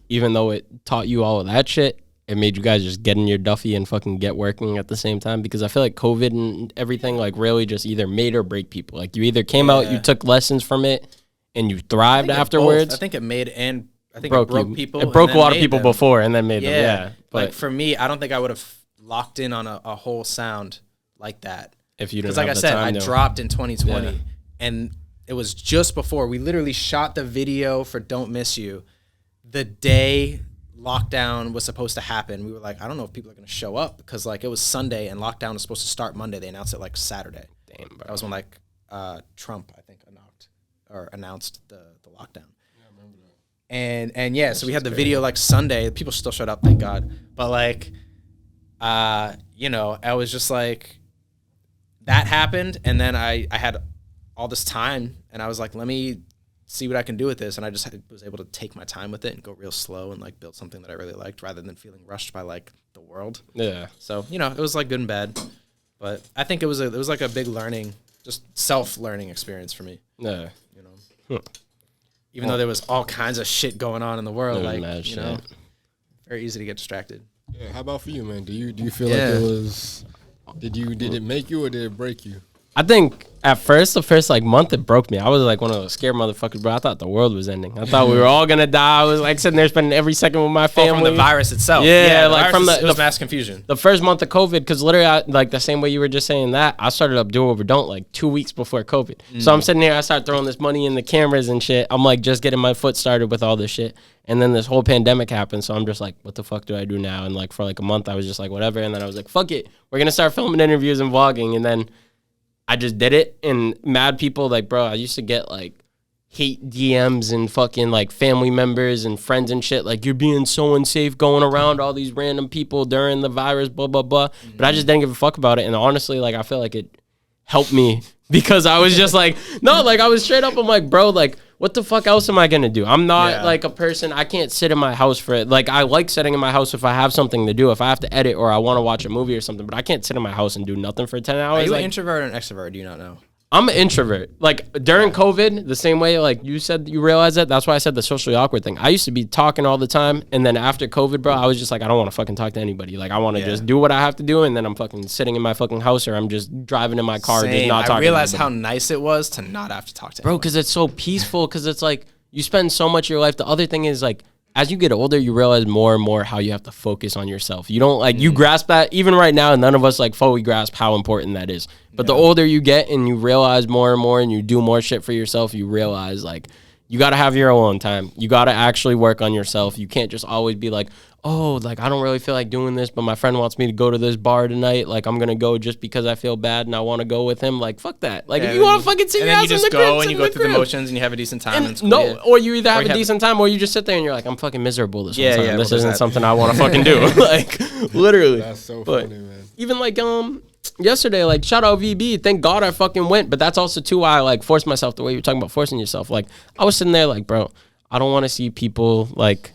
even though it taught you all of that shit, it made you guys just get in your Duffy and fucking get working at the same time? Because I feel like COVID and everything like really just either made or break people. Like you either came out, you took lessons from it, and you thrived afterwards. I think it made and I think broke it broke you. people. It broke and a then lot of made people them. before and then made them. Yeah, but like for me, I don't think I would have locked in on a whole sound like that. if you didn't, Because like I have the said, time I to- dropped in 2020, Yeah. and it was just before we literally shot the video for "Don't Miss You," the day lockdown was supposed to happen. We were like, I don't know if people are going to show up, because like it was Sunday and lockdown was supposed to start Monday. They announced it like Saturday. Damn, bro. That was when like Trump, I think, announced the lockdown. And yeah, so we had the video like Sunday. People still showed up, thank God. But like, you know, I was just like, that happened, and then I had all this time, and I was like, let me see what I can do with this, and I just was able to take my time with it and go real slow and like build something that I really liked, rather than feeling rushed by like the world. Yeah. So, you know, it was like good and bad, but I think it was like a big learning, just self-learning experience for me. Yeah. You know, even though there was all kinds of shit going on in the world, There was like, mad you know, shit. very easy to get distracted. Yeah, how about for you, man? Do you feel Yeah. like it was? Did it make you or did it break you? I think at first, the first like month, it broke me. I was like one of those scared motherfuckers, bro. I thought the world was ending. I thought we were all gonna die. I was like sitting there spending every second with my family. From the virus itself. Yeah, the like virus from it was mass confusion. The first month of COVID, because literally, like the same way you were just saying that, I started up Do Over Don't like 2 weeks before COVID. So I'm sitting there, I start throwing this money in the cameras and shit. I'm like just getting my foot started with all this shit. And then this whole pandemic happened. So I'm just like, what the fuck do I do now? And like for like a month, I was just like, whatever. And then I was like, fuck it. We're going to start filming interviews and vlogging. And then I just did it. And mad people, like, bro, I used to get like hate DMs and fucking like family members and friends and shit. Like, you're being so unsafe going around all these random people during the virus, blah, blah, blah. But I just didn't give a fuck about it. And honestly, like, I feel like it helped me because I was just like, no, like I was straight up. I'm like, bro, like, what the fuck else am I gonna do? I'm not like a person. I can't sit in my house for it. Like, I like sitting in my house if I have something to do, if I have to edit or I want to watch a movie or something. But I can't sit in my house and do nothing for 10 hours. Are you like, an introvert or an extrovert? Do you not know? I'm an introvert. Like, during COVID, the same way, like, you said you realized that. That's why I said the socially awkward thing. I used to be talking all the time, and then after COVID, bro, I was just like, I don't want to fucking talk to anybody. Like, I want to just do what I have to do, and then I'm fucking sitting in my fucking house, or I'm just driving in my car, just Same. not talking I realized to how anybody. nice it was to not have to talk to Bro, anyone. because it's so peaceful, because it's like, you spend so much of your life. The other thing is, like, as you get older, you realize more and more how you have to focus on yourself. You don't, like, you grasp that. Even right now, none of us, like, fully grasp how important that is. But the older you get and you realize more and more and you do more shit for yourself, you realize, like, you got to have your alone time. You got to actually work on yourself. You can't just always be like, oh, like, I don't really feel like doing this, but my friend wants me to go to this bar tonight. Like, I'm going to go just because I feel bad and I want to go with him. Like, fuck that. Like, if you want to fucking sit your ass in the crib, and then you just go and you go through the motions and you have a decent time. And or you either have a decent time or you just sit there and you're like, I'm fucking miserable this whole time. This isn't something I want to fucking do. Like, literally. That's so funny, man. Even like, yesterday, like, shout out VB. Thank God I fucking went. But that's also too why I like forced myself the way you're talking about forcing yourself. Like, I was sitting there like, bro, I don't want to see people like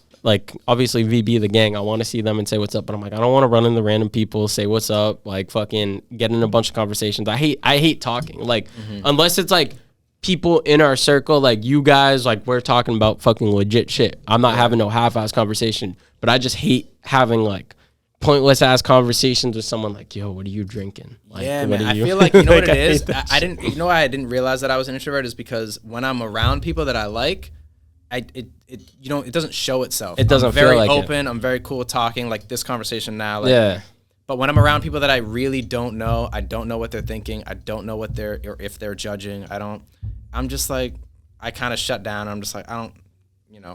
obviously VB the gang. I want to see them and say what's up, but I'm like, I don't want to run into random people, say what's up, like fucking get in a bunch of conversations. I hate talking. Like unless it's like people in our circle, like you guys, like we're talking about fucking legit shit. I'm not having no half-ass conversation, but I just hate having like pointless ass conversations with someone like, yo, what are you drinking? Like, yeah, man. I feel like, you know what it is? I didn't, you know why I didn't realize that I was an introvert is because when I'm around people that I like, it doesn't show itself. It doesn't I'm very feel like open. I'm very cool with talking, like this conversation now. Like, yeah. But when I'm around people that I really don't know, I don't know what they're thinking. I don't know what or if they're judging. I'm just like, I kind of shut down. I'm just like, I don't,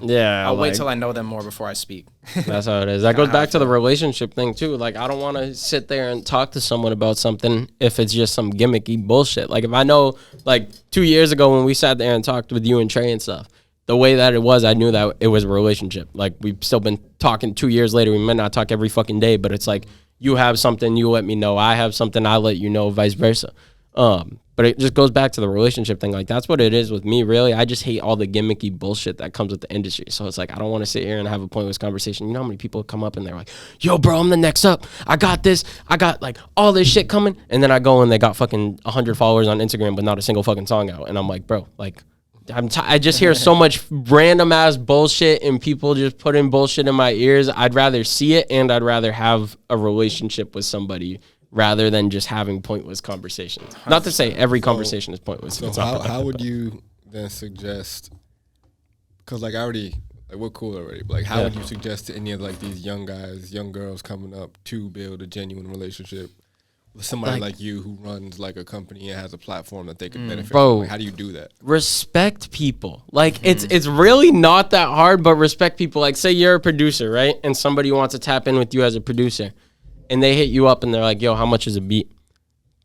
Yeah. I'll wait till I know them more before I speak. That's how it is. That goes back to the relationship thing too. Like, I don't want to sit there and talk to someone about something if it's just some gimmicky bullshit. Like, if I know, like 2 years ago when we sat there and talked with you and Trey and stuff, the way that it was, I knew that it was a relationship. Like, we've still been talking 2 years later. We might not talk every fucking day, but it's like, you have something, you let me know. I have something, I let you know, vice versa. But it just goes back to the relationship thing. Like, that's what it is with me, really. I just hate all the gimmicky bullshit that comes with the industry. So it's like, I don't want to sit here and have a pointless conversation. You know how many people come up and they're like, yo, bro, I'm the next up. I got this. I got, like, all this shit coming. And then I go and they got fucking 100 followers on Instagram, but not a single fucking song out. And I'm like, bro, like, I just hear so much random ass bullshit and people just putting bullshit in my ears. I'd rather see it and I'd rather have a relationship with somebody rather than just having pointless conversations. Not to say every conversation is pointless. So how would you then suggest, because like we're cool already, but like how would you suggest to any of like these young guys, young girls coming up to build a genuine relationship with somebody like you who runs like a company and has a platform that they could benefit from? Like, how do you do that? Respect people. Like, it's really not that hard, but respect people. Like, say you're a producer, right? And somebody wants to tap in with you as a producer. And they hit you up and they're like, yo, how much is a beat?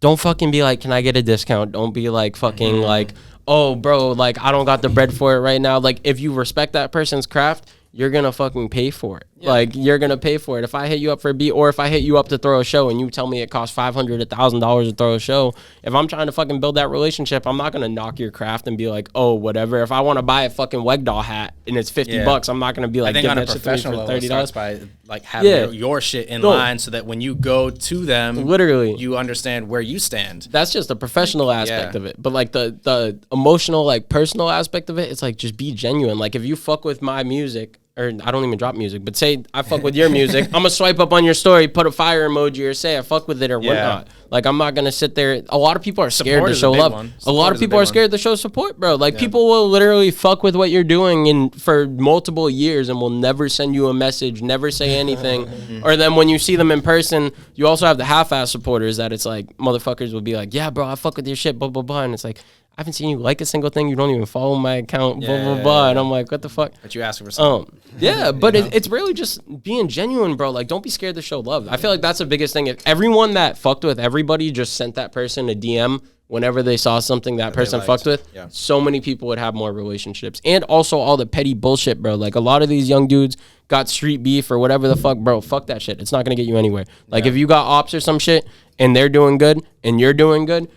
Don't fucking be like, can I get a discount? Don't be like fucking like, oh, bro, like, I don't got the bread for it right now. Like, if you respect that person's craft, you're going to fucking pay for it. Yeah. Like, you're going to pay for it. If I hit you up for a beat or if I hit you up to throw a show and you tell me it costs $500, $1,000 to throw a show, if I'm trying to fucking build that relationship, I'm not going to knock your craft and be like, oh, whatever. If I want to buy a fucking Wegdaw hat and it's $50, I'm not going to be like, I think on a professional level, it starts by like having your shit in line so that when you go to them, literally, you understand where you stand. That's just the professional aspect of it. But like the emotional, like personal aspect of it, it's like, just be genuine. Like, if you fuck with my music, or I don't even drop music, but say I fuck with your music, I'm gonna swipe up on your story, put a fire emoji, or say I fuck with it or whatnot. Like, I'm not gonna sit there. A lot of people are scared to show love. A lot of people are scared to show support, bro. Like, people will literally fuck with what you're doing for multiple years and will never send you a message, never say anything. Or then when you see them in person, you also have the half-ass supporters that it's like, motherfuckers will be like, yeah, bro, I fuck with your shit, blah, blah, blah. And it's like, I haven't seen you like a single thing. You don't even follow my account, blah, blah, blah. And I'm like, what the fuck? But you ask for something. Yeah, but it's really just being genuine, bro. Like, don't be scared to show love. I feel like that's the biggest thing. If everyone that fucked with everybody just sent that person a DM whenever they saw something that person fucked with, so many people would have more relationships. And also all the petty bullshit, bro. Like, a lot of these young dudes got street beef or whatever the fuck, bro. Fuck that shit. It's not going to get you anywhere. Like, if you got ops or some shit and they're doing good and you're doing good,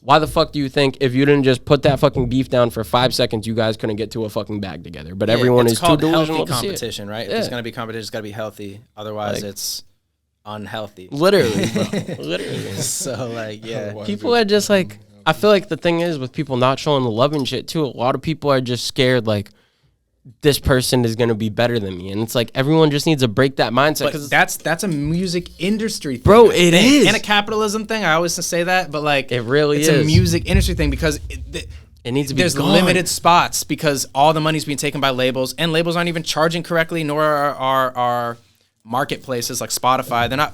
why the fuck do you think if you didn't just put that fucking beef down for 5 seconds, you guys couldn't get to a fucking bag together? But everyone is too delusional to see it. Competition, right? If there's going to be competition, it's got to be healthy. Otherwise, it's unhealthy. Literally, bro. Literally. So, like, people are just like, I feel like the thing is with people not showing the love and shit, too, a lot of people are just scared, like, this person is going to be better than me. And it's like, everyone just needs to break that mindset. But that's a music industry thing. Bro, it is. And a capitalism thing. I always say that, but like, it really it's is. a music industry thing because it needs to be there's gone. limited spots because all the money's being taken by labels and labels aren't even charging correctly, nor are marketplaces like Spotify. They're not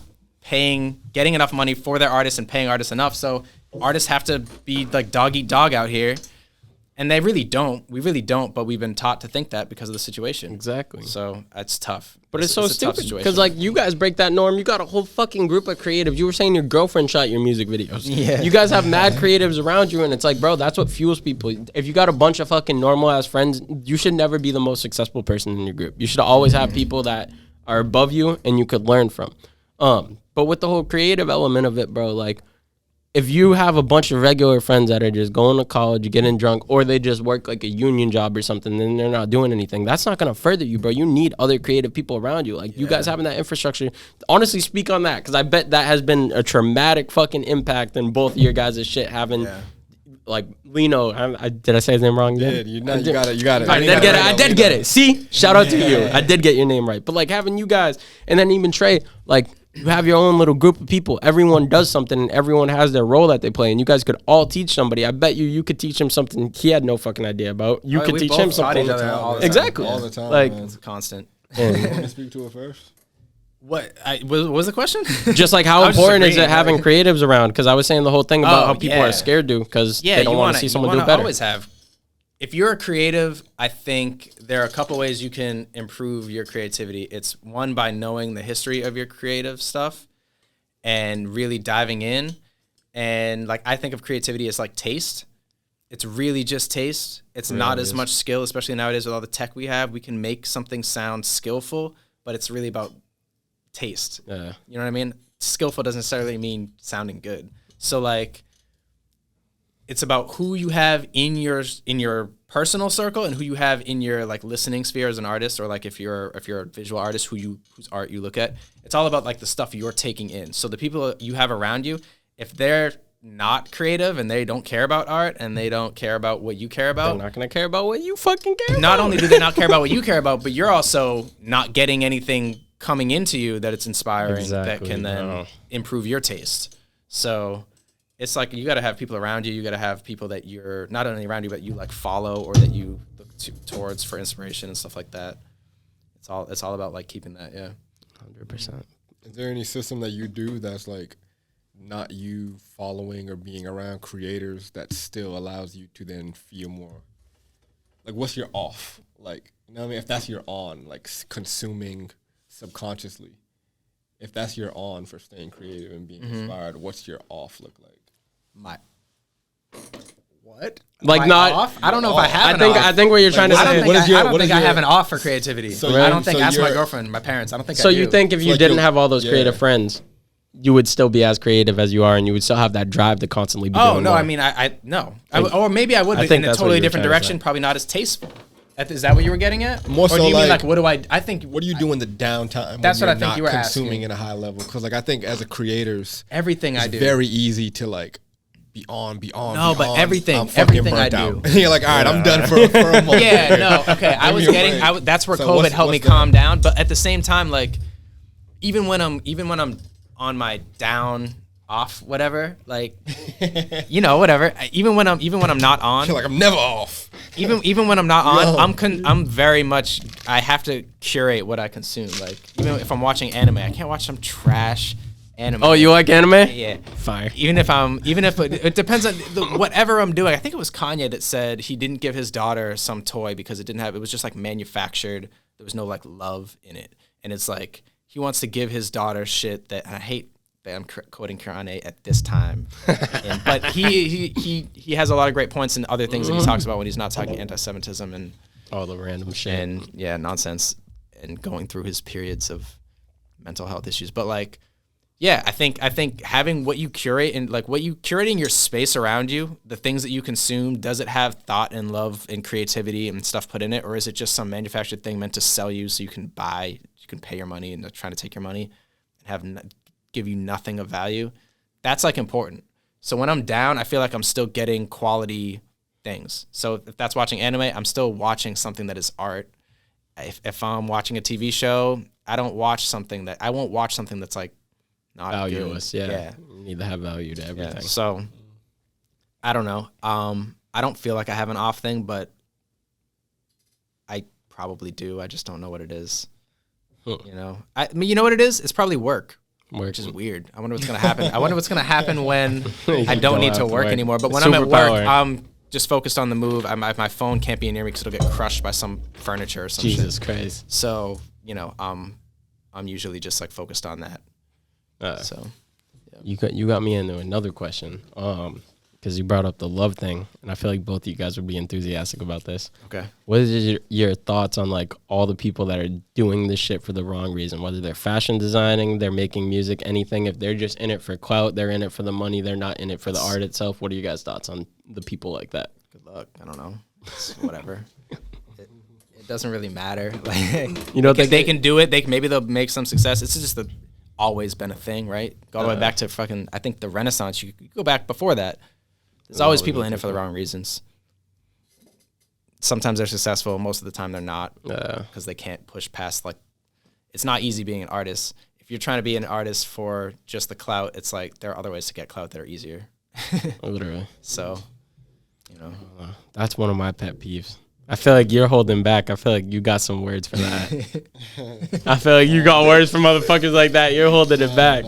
getting enough money for their artists and paying artists enough. So artists have to be like dog eat dog out here. And they really don't. We really don't, but we've been taught to think that because of the situation. Exactly. So it's tough. But it's so a tough stupid situation. because like you guys break that norm. You got a whole fucking group of creatives. You were saying your girlfriend shot your music videos. Yeah. You guys have mad creatives around you, and it's like, bro, that's what fuels people. If you got a bunch of fucking normal ass friends, you should never be the most successful person in your group. You should always have people that are above you and you could learn from. But with the whole creative element of it, bro, like, if you have a bunch of regular friends that are just going to college, getting drunk, or they just work like a union job or something, then they're not doing anything, that's not going to further you, bro. You need other creative people around you. Like, you guys having that infrastructure. Honestly, speak on that, because I bet that has been a traumatic fucking impact in both of your guys' shit having, like, Lino. Did I say his name wrong again? You got it. I did get it. See? Shout out to you. I did get your name right. But, like, having you guys, and then even Trey, like, you have your own little group of people. Everyone does something, and everyone has their role that they play. And you guys could all teach somebody. I bet you could teach him something he had no fucking idea about. You could teach him something. Exactly. All the time. Like, man. It's a constant. You want me to speak to it first? What was the question? just like how important is it having creatives around? Because I was saying the whole thing about how people are scared to because they don't want to see someone do better. Always have. If you're a creative, I think there are a couple ways you can improve your creativity. It's one, by knowing the history of your creative stuff and really diving in. And like, I think of creativity as like taste. It's really just taste. It's not as much skill, especially nowadays with all the tech we have. We can make something sound skillful, but it's really about taste. Yeah. You know what I mean? Skillful doesn't necessarily mean sounding good. So like, it's about who you have in your personal circle and who you have in your like listening sphere as an artist, or like if you're a visual artist, whose art you look at. It's all about like the stuff you're taking in. So the people you have around you, if they're not creative and they don't care about art and they don't care about what you care about, They're not going to care about what you fucking care about. not only do they not care about what you care about, but you're also not getting anything coming into you that it's inspiring that can then improve your taste. So it's like you got to have people around you. You got to have people that you're not only around you, but you like follow or that you look towards for inspiration and stuff like that. It's all about like keeping that. Yeah. 100%. Is there any system that you do that's like not you following or being around creators that still allows you to then feel more? Like, what's your off? Like, you know what I mean? If that's your on, like consuming subconsciously, if that's your on for staying creative and being inspired, what's your off look like? What? Like My not off? I don't know if I have. I think what you're trying to say. I don't think I have an off for creativity. So I don't think. Ask my girlfriend, my parents. I don't think. So I do. you think if you like didn't have all those creative friends, you would still be as creative as you are, and you would still have that drive to constantly be doing no, more? I mean, I no. Or maybe I would, I but think in a that's what totally you were different trying to direction. say. Probably not as tasteful. Is that what you were getting at? More or so do you mean like, like what do I think? What do you do in the downtime? That's when what I you're think not you were consuming asking. at a high level? Because like I think as a creators, Everything I it's do. very easy to like be on. No, be but on. everything- I'm fucking everything I burnt do. out. You're like, all right, I'm done for a month. Yeah, no, okay. I was me a getting. break. That's where So COVID what's- helped me what's that? calm down. But at the same time, like, even when I'm on my down off whatever, like, whatever. Even when I'm not on, You're like, I'm never off. even when I'm not on, Yo. I'm very much. I have to curate what I consume. Like, even if I'm watching anime, I can't watch some trash anime. Oh, you like anime? Yeah. Fire. Even if it depends on whatever I'm doing. I think it was Kanye that said he didn't give his daughter some toy because it was just like manufactured. There was no like love in it. And it's like, he wants to give his daughter shit that, and I hate that I'm quoting Kanye at this time. But he has a lot of great points and other things that he talks about when he's not talking anti-Semitism and All the random shit. nonsense and going through his periods of mental health issues. But like, yeah, I think having what you curate and like what you curating your space around you, the things that you consume, does it have thought and love and creativity and stuff put in it, or is it just some manufactured thing meant to sell you so you can pay your money and they're trying to take your money and give you nothing of value? That's like important. So when I'm down, I feel like I'm still getting quality things. So if that's watching anime, I'm still watching something that is art. If I'm watching a TV show, I won't watch something that's like not Valueless, good. yeah. You need to have value to everything. Yeah. So I don't know. I don't feel like I have an off thing, but I probably do. I just don't know what it is. Huh. I mean, you know what it is? It's probably work. Work. Which is weird. I wonder what's gonna happen. I wonder what's gonna happen when I You don't need have to work anymore. But when Superpower. I'm at work, I'm just focused on the move. My phone can't be near me because it'll get crushed by some furniture or some shit. Jesus Christ. So, I'm usually just like focused on that. So you got me into another question. Because you brought up the love thing, and I feel like both of you guys would be enthusiastic about this. Okay. What is your thoughts on like all the people that are doing this shit for the wrong reason? Whether they're fashion designing, they're making music, anything. If they're just in it for clout, they're in it for the money. They're not in it for the art itself. What are you guys' thoughts on the people like that? Good luck. I don't know. It's whatever. It doesn't really matter. Like, You know, they can do it. Maybe they'll make some success. It's just always been a thing, right? Go all the way back to fucking, I think the Renaissance. You go back before that. There's always people in it for the wrong reasons. Sometimes they're successful. Most of the time they're not, because they can't push past, like, it's not easy being an artist. If you're trying to be an artist for just the clout, it's like there are other ways to get clout that are easier. Literally. So, that's one of my pet peeves. I feel like you're holding back. I feel like you got some words for that. I feel like you got words for motherfuckers like that. You're holding it back.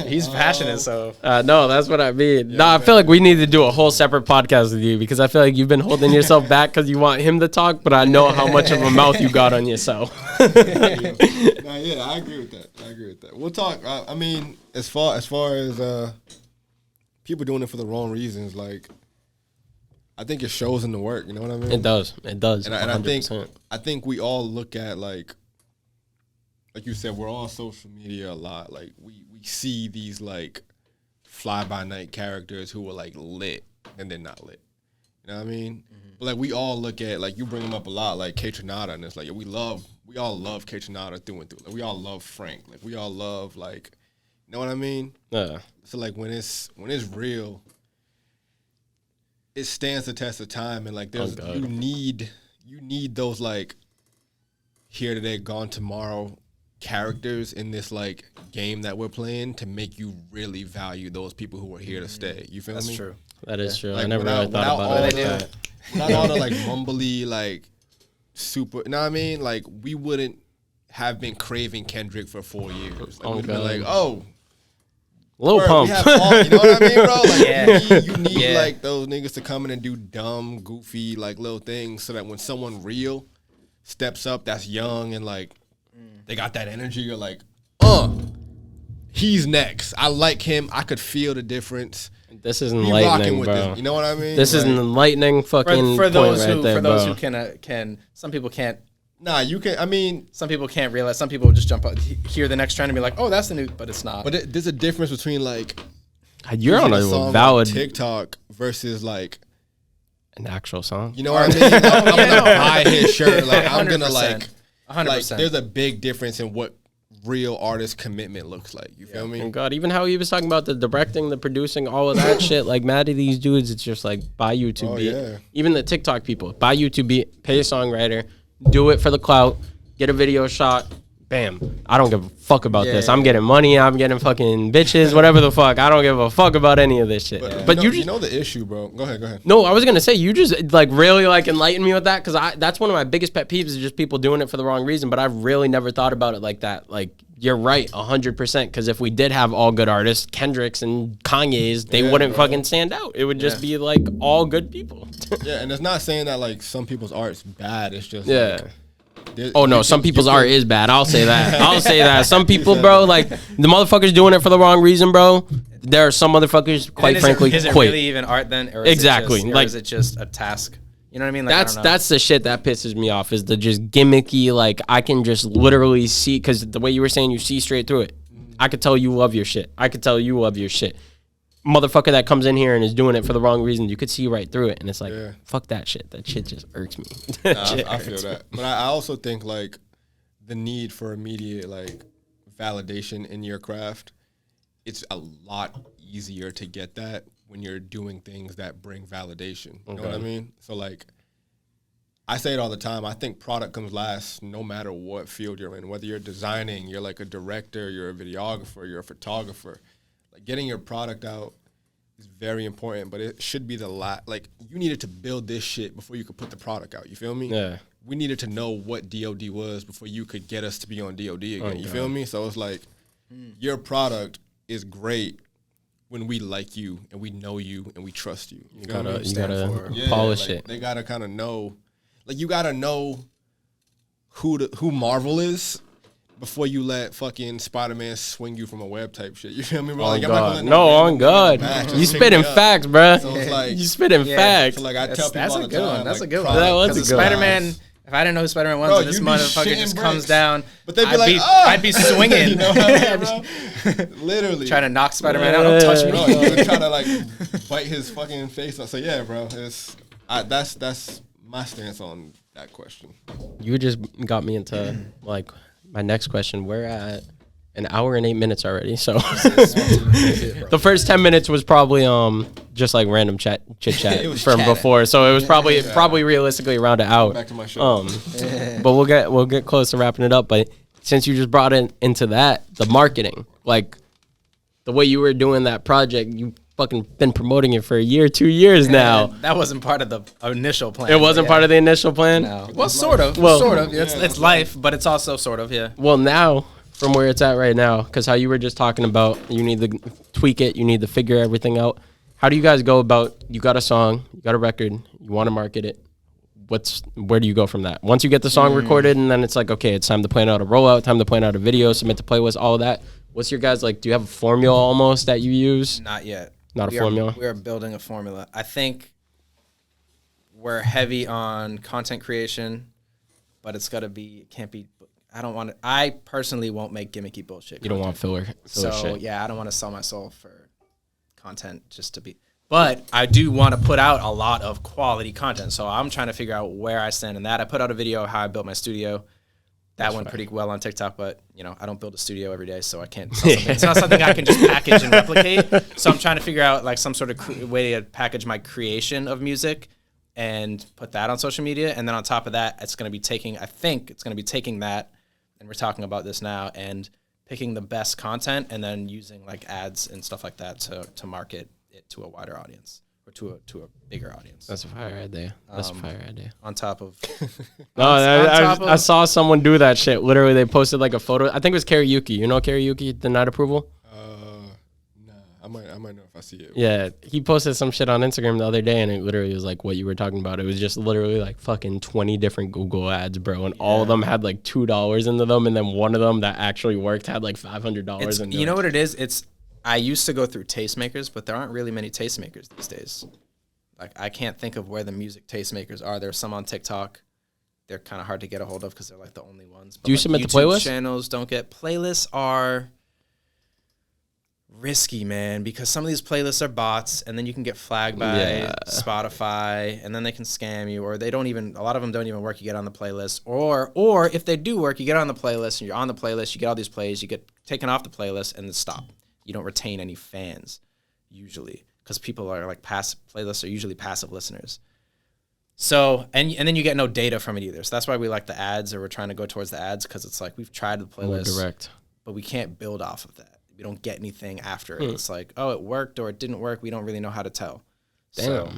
he's passionate, so. No, that's what I mean. I feel like we need to do a whole separate podcast with you because I feel like you've been holding yourself back because you want him to talk, but I know how much of a mouth you got on yourself. I agree with that. We'll talk. I mean, as far as people doing it for the wrong reasons, like, I think it shows in the work. You know what I mean? It does. And I think we all look at like you said, we're on social media a lot. Like we see these like fly by night characters who are like lit and they're not lit. You know what I mean? Mm-hmm. But like we all look at, like, you bring them up a lot, like K Tronada, and it's like we all love K Tronada through and through. Like we all love Frank. Like we all love, like, you know what I mean? Yeah. So like when it's real, it stands the test of time, and like there's you need those like here today, gone tomorrow characters in this like game that we're playing to make you really value those people who are here to stay. You feel me? That's true. That is true. Like, I never really thought about it like that. Not all the like mumbly, like super, you know what I mean? Like we wouldn't have been craving Kendrick for 4 years. Like, we'd been like, Lil Pump. You know what I mean, bro? Like you need like those niggas to come in and do dumb, goofy, like little things so that when someone real steps up that's young and like they got that energy, you're like, he's next. I like him. I could feel the difference. This is enlightening, bro. This. You know what I mean? This is an enlightening fucking for those point who right there, for those bro. who can. Some people can't. Nah, you can. I mean, some people can't realize. Some people just jump out, hear the next trend and be like, "Oh, that's the new," but it's not. But there's a difference between like you're on a valid TikTok versus like an actual song. You know what I mean? I'm gonna buy his shirt. Like I'm gonna like 100%. Like there's a big difference in what real artist commitment looks like. You feel me? Oh God, even how he was talking about the directing, the producing, all of that shit. Like mad at these dudes, it's just like buy YouTube beat. Yeah. Even the TikTok people, buy YouTube beat, pay a songwriter, do it for the clout, get a video shot. Bam. I don't give a fuck about this. I'm getting money. I'm getting fucking bitches, whatever the fuck. I don't give a fuck about any of this shit. But you know the issue, bro. Go ahead. No, I was going to say, you just like really like enlighten me with that, because that's one of my biggest pet peeves is just people doing it for the wrong reason. But I've really never thought about it like that. Like, you're right 100%, because if we did have all good artists, Kendricks and Kanye's, they wouldn't fucking stand out. It would just be like all good people. And it's not saying that like some people's art's bad. It's just like, oh no, some people's art is bad. I'll say that. Some people, bro, like the motherfuckers doing it for the wrong reason, bro. There are some motherfuckers, quite frankly, is it really even art then? Or is is it just a task? You know what I mean? Like, that's the shit that pisses me off, is the just gimmicky, like I can just literally see, because the way you were saying, you see straight through it. I could tell you love your shit. Motherfucker that comes in here and is doing it for the wrong reason, you could see right through it, and it's like, fuck that shit. That shit just irks me. I feel that, but I also think like the need for immediate like validation in your craft, it's a lot easier to get that when you're doing things that bring validation. You know what I mean? So like, I say it all the time. I think product comes last no matter what field you're in. Whether you're designing, you're like a director, you're a videographer, you're a photographer. Like getting your product out is very important, but it should be like you needed to build this shit before you could put the product out. You feel me? Yeah. We needed to know what DOD was before you could get us to be on DOD again. You feel me? So it's like your product is great when we like you and we know you and we trust you. You gotta polish it. They gotta kind of know, like you gotta know who Marvel is before you let fucking Spider-Man swing you from a web type shit. You feel me, bro? On Like, God. No, on God. You spitting facts, bruh. So it's like, you spitting facts. so like I tell people That's all a the good time, one. That's like, a good one. That was a good one. Spider-Man. If I didn't know who Spider-Man was, Bro, and this you'd be motherfucker shitting just bricks. comes down, But they'd be like, oh! I'd be swinging, You know what I mean, bro? Literally. trying to knock Spider-Man out. Don't touch me. Bro, you would try to like bite his fucking face off. So yeah, bro, that's my stance on that question. You just got me into like my next question. We're at an hour and 8 minutes already. So the first 10 minutes was probably just like random chit chat from chatting. before. So it was probably realistically around an hour. Back to my show. But we'll get close to wrapping it up. But since you just brought into that, the marketing, like the way you were doing that project, you fucking been promoting it for a year, 2 years now. That wasn't part of the initial plan. It wasn't part of the initial plan? No. Well, sort of. Well- sort of. It's life, but it's also sort of, yeah. Well, now, from where it's at right now, because how you were just talking about, you need to tweak it, you need to figure everything out. How do you guys go about, you got a song, you got a record, you want to market it. Where do you go from that? Once you get the song recorded, and then it's like, okay, it's time to plan out a rollout, time to plan out a video, submit to playlist, all of that. What's your guys, like, do you have a formula almost that you use? Not yet. Not a formula? We are building a formula. I think we're heavy on content creation, but it's got to be, it can't be, I personally won't make gimmicky bullshit. You don't want filler shit. Yeah, I don't want to sell my soul for content just to be, but I do want to put out a lot of quality content. So I'm trying to figure out where I stand in that. I put out a video of how I built my studio. That went pretty well on TikTok, but I don't build a studio every day, so I can't. It's not something I can just package and replicate. So I'm trying to figure out like some sort of way to package my creation of music and put that on social media. And then on top of that, I think it's going to be taking that, and we're talking about this now, and picking the best content and then using like ads and stuff like that to market it to a wider audience. Or to a bigger audience. That's a fire idea. On top of... I saw someone do that shit. Literally, they posted like a photo. I think it was Karaoke. You know Karaoke, the Night Approval? Nah, I might know if I see it. Yeah, he posted some shit on Instagram the other day, and it literally was like what you were talking about. It was just literally like fucking 20 different Google ads, bro, and all of them had like $2 into them, and then one of them that actually worked had like $500 into it. You know what it is? I used to go through tastemakers, but there aren't really many tastemakers these days. Like, I can't think of where the music tastemakers are. There's some on TikTok. They're kind of hard to get a hold of because they're like the only ones. But do you like submit YouTube the playlist? Channels don't get playlists are risky, man, because some of these playlists are bots, and then you can get flagged by Spotify, and then they can scam you, or a lot of them don't even work. You get on the playlist, or if they do work, you get on the playlist, and you're on the playlist, you get all these plays, you get taken off the playlist, and then stop. You don't retain any fans usually, because people are like playlists are usually passive listeners. So, and then you get no data from it either. So that's why we like the ads, or we're trying to go towards the ads, because it's like we've tried the playlist, more direct, but we can't build off of that. We don't get anything after it. It's like, oh, it worked or it didn't work. We don't really know how to tell. Damn. So,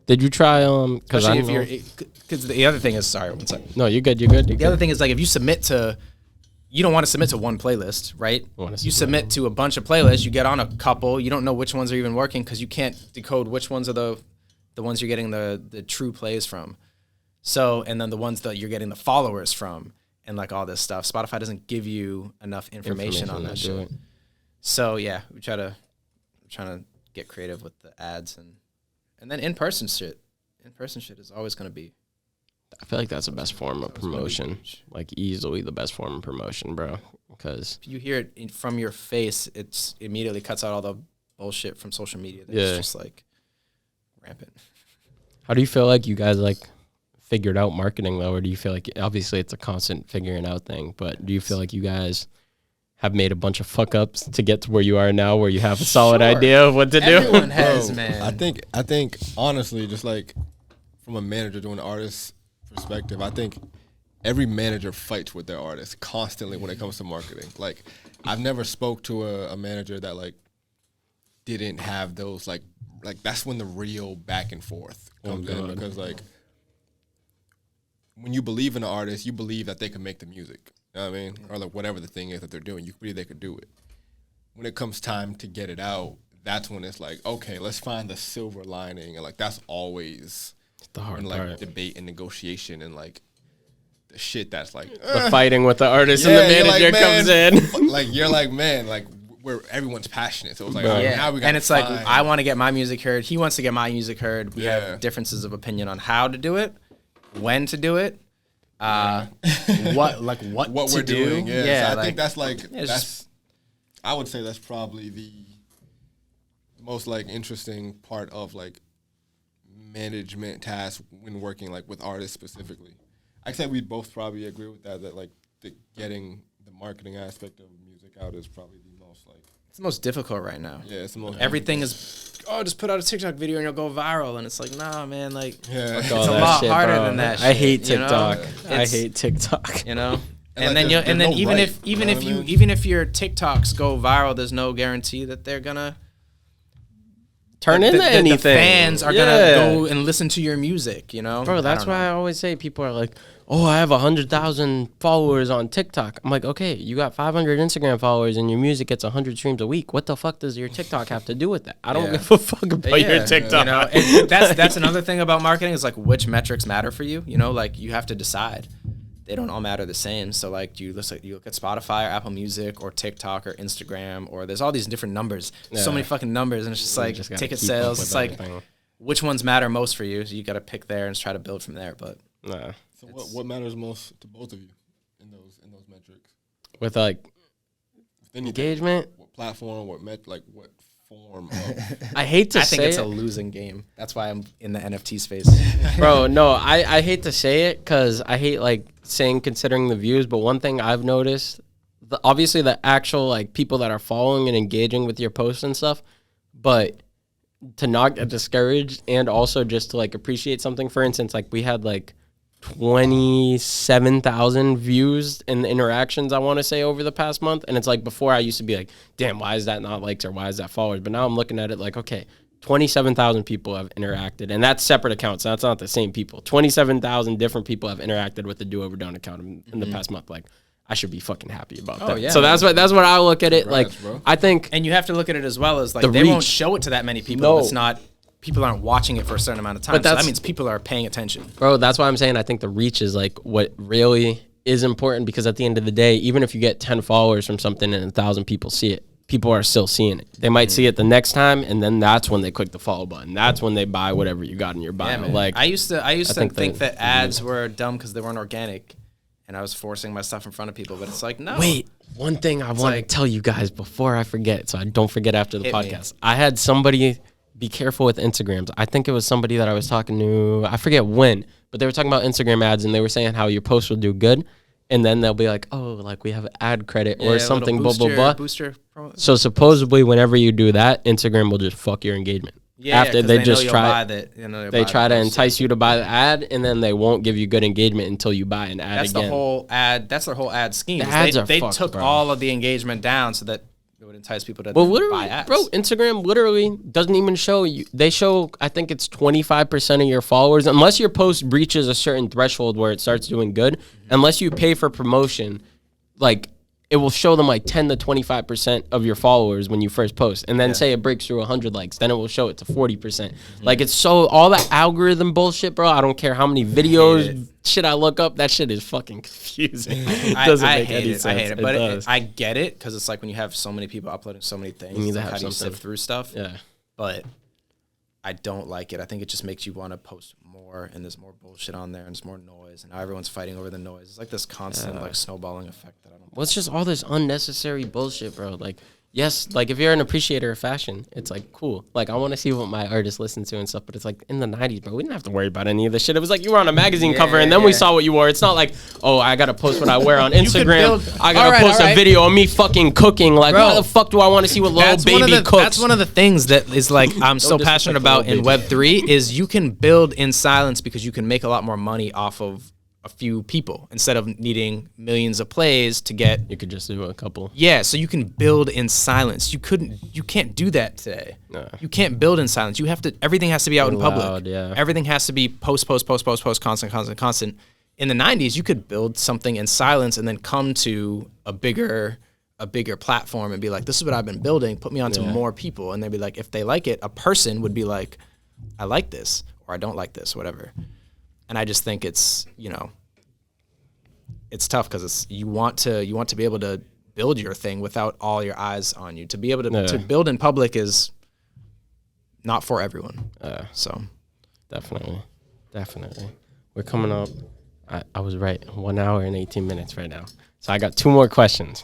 did you try because the other thing is, sorry, one second. No, you're good. The other thing is, like, if you submit to, you don't want to submit to one playlist, right? You submit to a bunch of playlists, you get on a couple, you don't know which ones are even working because you can't decode which ones are the ones you're getting the true plays from. So, and then the ones that you're getting the followers from, and like all this stuff. Spotify doesn't give you enough information on that shit. So yeah, we're trying to get creative with the ads and then in-person shit. In-person shit is always going to be. I feel like that's the best form of promotion. Like, easily the best form of promotion, bro. Because if you hear it from your face, it immediately cuts out all the bullshit from social media. That's just like rampant. How do you feel like you guys like figured out marketing though, or do you feel like obviously it's a constant figuring out thing? But do you feel like you guys have made a bunch of fuck ups to get to where you are now, where you have a solid idea of what to do? Everyone has, man. I think honestly, just like from a manager to an artist perspective, I think every manager fights with their artists constantly when it comes to marketing. Like, I've never spoke to a manager that like didn't have those like that's when the real back and forth comes in, because like when you believe in an artist, you believe that they can make the music. You know what I mean? Or like whatever the thing is that they're doing, you believe they could do it. When it comes time to get it out, that's when it's like, okay, let's find the silver lining, and like that's always The hard when like part. debate and negotiation and like the shit that's like The fighting with the artist yeah, and the you're manager like, comes man, in. like you're like, man, like where everyone's passionate, so it's like Right. oh, now we got And it's like I want to get my music heard. He wants to get my music heard. We Yeah. have differences of opinion on how to do it, when to do it, what what to we're do. doing. Yeah, so I like, think that's like it's that's I would say that's probably the most like interesting part of like management tasks when working like with artists specifically. I'd say we both probably agree with that like getting the marketing aspect of music out is probably the most like it's the most difficult right now. yeah, it's the most Everything is just put out a TikTok video and you'll go viral, and it's like nah, man, like yeah. it's All a that lot shit, harder bro. than that. I shit, hate you know? TikTok. I It's- hate TikTok. You know. And, And like, then there's even no if right, even you if know you what I mean? even if your TikToks go viral, there's no guarantee that they're gonna Turn the- into the anything. fans are Yeah. gonna go and listen to your music, you know? Bro, that's why I always say people are like, oh, I have 100,000 followers on TikTok. I'm like, okay, you got 500 Instagram followers and your music gets 100 streams a week. What the fuck does your TikTok have to do with that? I don't Yeah. give a fuck about Yeah, your TikTok. You know, and that's another thing about marketing is like which metrics matter for you. You know, like you have to decide. They don't all matter the same. So like you look at Spotify or Apple Music or TikTok or Instagram or there's all these different numbers. There's so Yeah. many fucking numbers, and it's just You like just gotta ticket keep up sales. with It's like everything. which ones matter most for you. So you got to pick there and try to build from there. But Nah. So what matters most to both of you in those metrics? With like Anything. engagement, What platform? What what form? Of, I hate to I think say it's it. a losing game. That's why I'm in the NFT space. Bro, no, I hate to say it because I hate like saying considering the views, but one thing I've noticed, obviously the actual like people that are following and engaging with your posts and stuff, but to not get discouraged and also just to like appreciate something. For instance, like we had like 27,000 views in the interactions, I want to say, over the past month. And it's like before I used to be like, damn, why is that not likes or why is that followers? But now I'm looking at it like, okay, 27,000 people have interacted, and that's separate accounts. That's not the same people. 27,000 different people have interacted with the Do Over Don't account in the past month. Like, I should be fucking happy about that. yeah, so that's what I look at it. Congrats, like, bro. I think And you have to look at it as well as like The they won't reach. show it to that many people. No. If it's not people aren't watching it for a certain amount of time. But So that that's- means people are paying attention. Bro, that's why I'm saying I think the reach is like what really is important, because at the end of the day, even if you get 10 followers from something and 1,000 people see it, people are still seeing it. They might see it the next time, and then that's when they click the follow button. That's when they buy whatever you got in your bio. Yeah, man. Like, I used to think think the- that ads were dumb because they weren't organic, and I was forcing my stuff in front of people. But it's like no. wait, one thing I want to tell you guys before I forget, so I don't forget after the Hit me. podcast. I had somebody be careful with Instagrams. I think it was somebody that I was talking to. I forget when, but they were talking about Instagram ads, and they were saying how your post will do good. And then they'll be like, oh, like we have ad credit Yeah, a or little something, blah, blah, booster- blah. Booster. So supposedly, whenever you do that, Instagram will just fuck your engagement. Yeah, After 'cause they know just you'll try, buy that, you know, you'll they buy try the to post. entice you to buy the ad, and then they won't give you good engagement until you buy an ad That's again. the whole ad. That's their whole ad scheme. The is ads they are they fucked, took bro. all of the engagement down so that it would entice people to Well, buy literally, ads. bro, Instagram literally doesn't even show you. They show, I think it's 25% of your followers, unless your post reaches a certain threshold where it starts doing good. Unless you pay for promotion, like it will show them like 10 to 25% of your followers when you first post, and then say it breaks through 100 likes, then it will show it to 40%. Like it's so all that algorithm bullshit, bro. I don't care how many videos shit I look up. That shit is fucking confusing. It doesn't I make hate any it. sense. I hate it, but does. I get it because it's like when you have so many people uploading so many things. need It's to like, have how do you something. sift through stuff? Yeah. But I don't like it. I think it just makes you want to post more, and there's more bullshit on there, and there's more noise, and now everyone's fighting over the noise. It's like this constant like snowballing effect that I don't. Well, it's just all this unnecessary bullshit, bro. Like, yes, like if you're an appreciator of fashion, it's like cool. Like I want to see what my artists listen to and stuff. But it's like in the 90s, bro, we didn't have to worry about any of this shit. It was like you were on a magazine cover, and then we saw what you wore. It's not like, oh, I gotta post what I wear on Instagram. I gotta post a video of me fucking cooking. Like, Bro, why the fuck do I want to see what little baby cooks? That's one of the things that is like I'm so passionate about in Web3 is you can build in silence because you can make a lot more money off of a few people instead of needing millions of plays to get. You could just do a couple. Yeah, so you can build in silence. You can't do that today. Nah. You can't build in silence. You have to. Everything has to be out in public. Loud, yeah. Everything has to be post, constant. In the 90s, you could build something in silence and then come to a bigger a bigger platform and be like, this is what I've been building, put me onto more people. And they'd be like, if they like it, a person would be like, I like this, or I don't like this, whatever. And I just think it's, you know, it's tough because it's you want to be able to build your thing without all your eyes on you. To be able to build in public is not for everyone. So definitely. We're coming up. I was right. 1 hour and 18 minutes right now. So I got two more questions.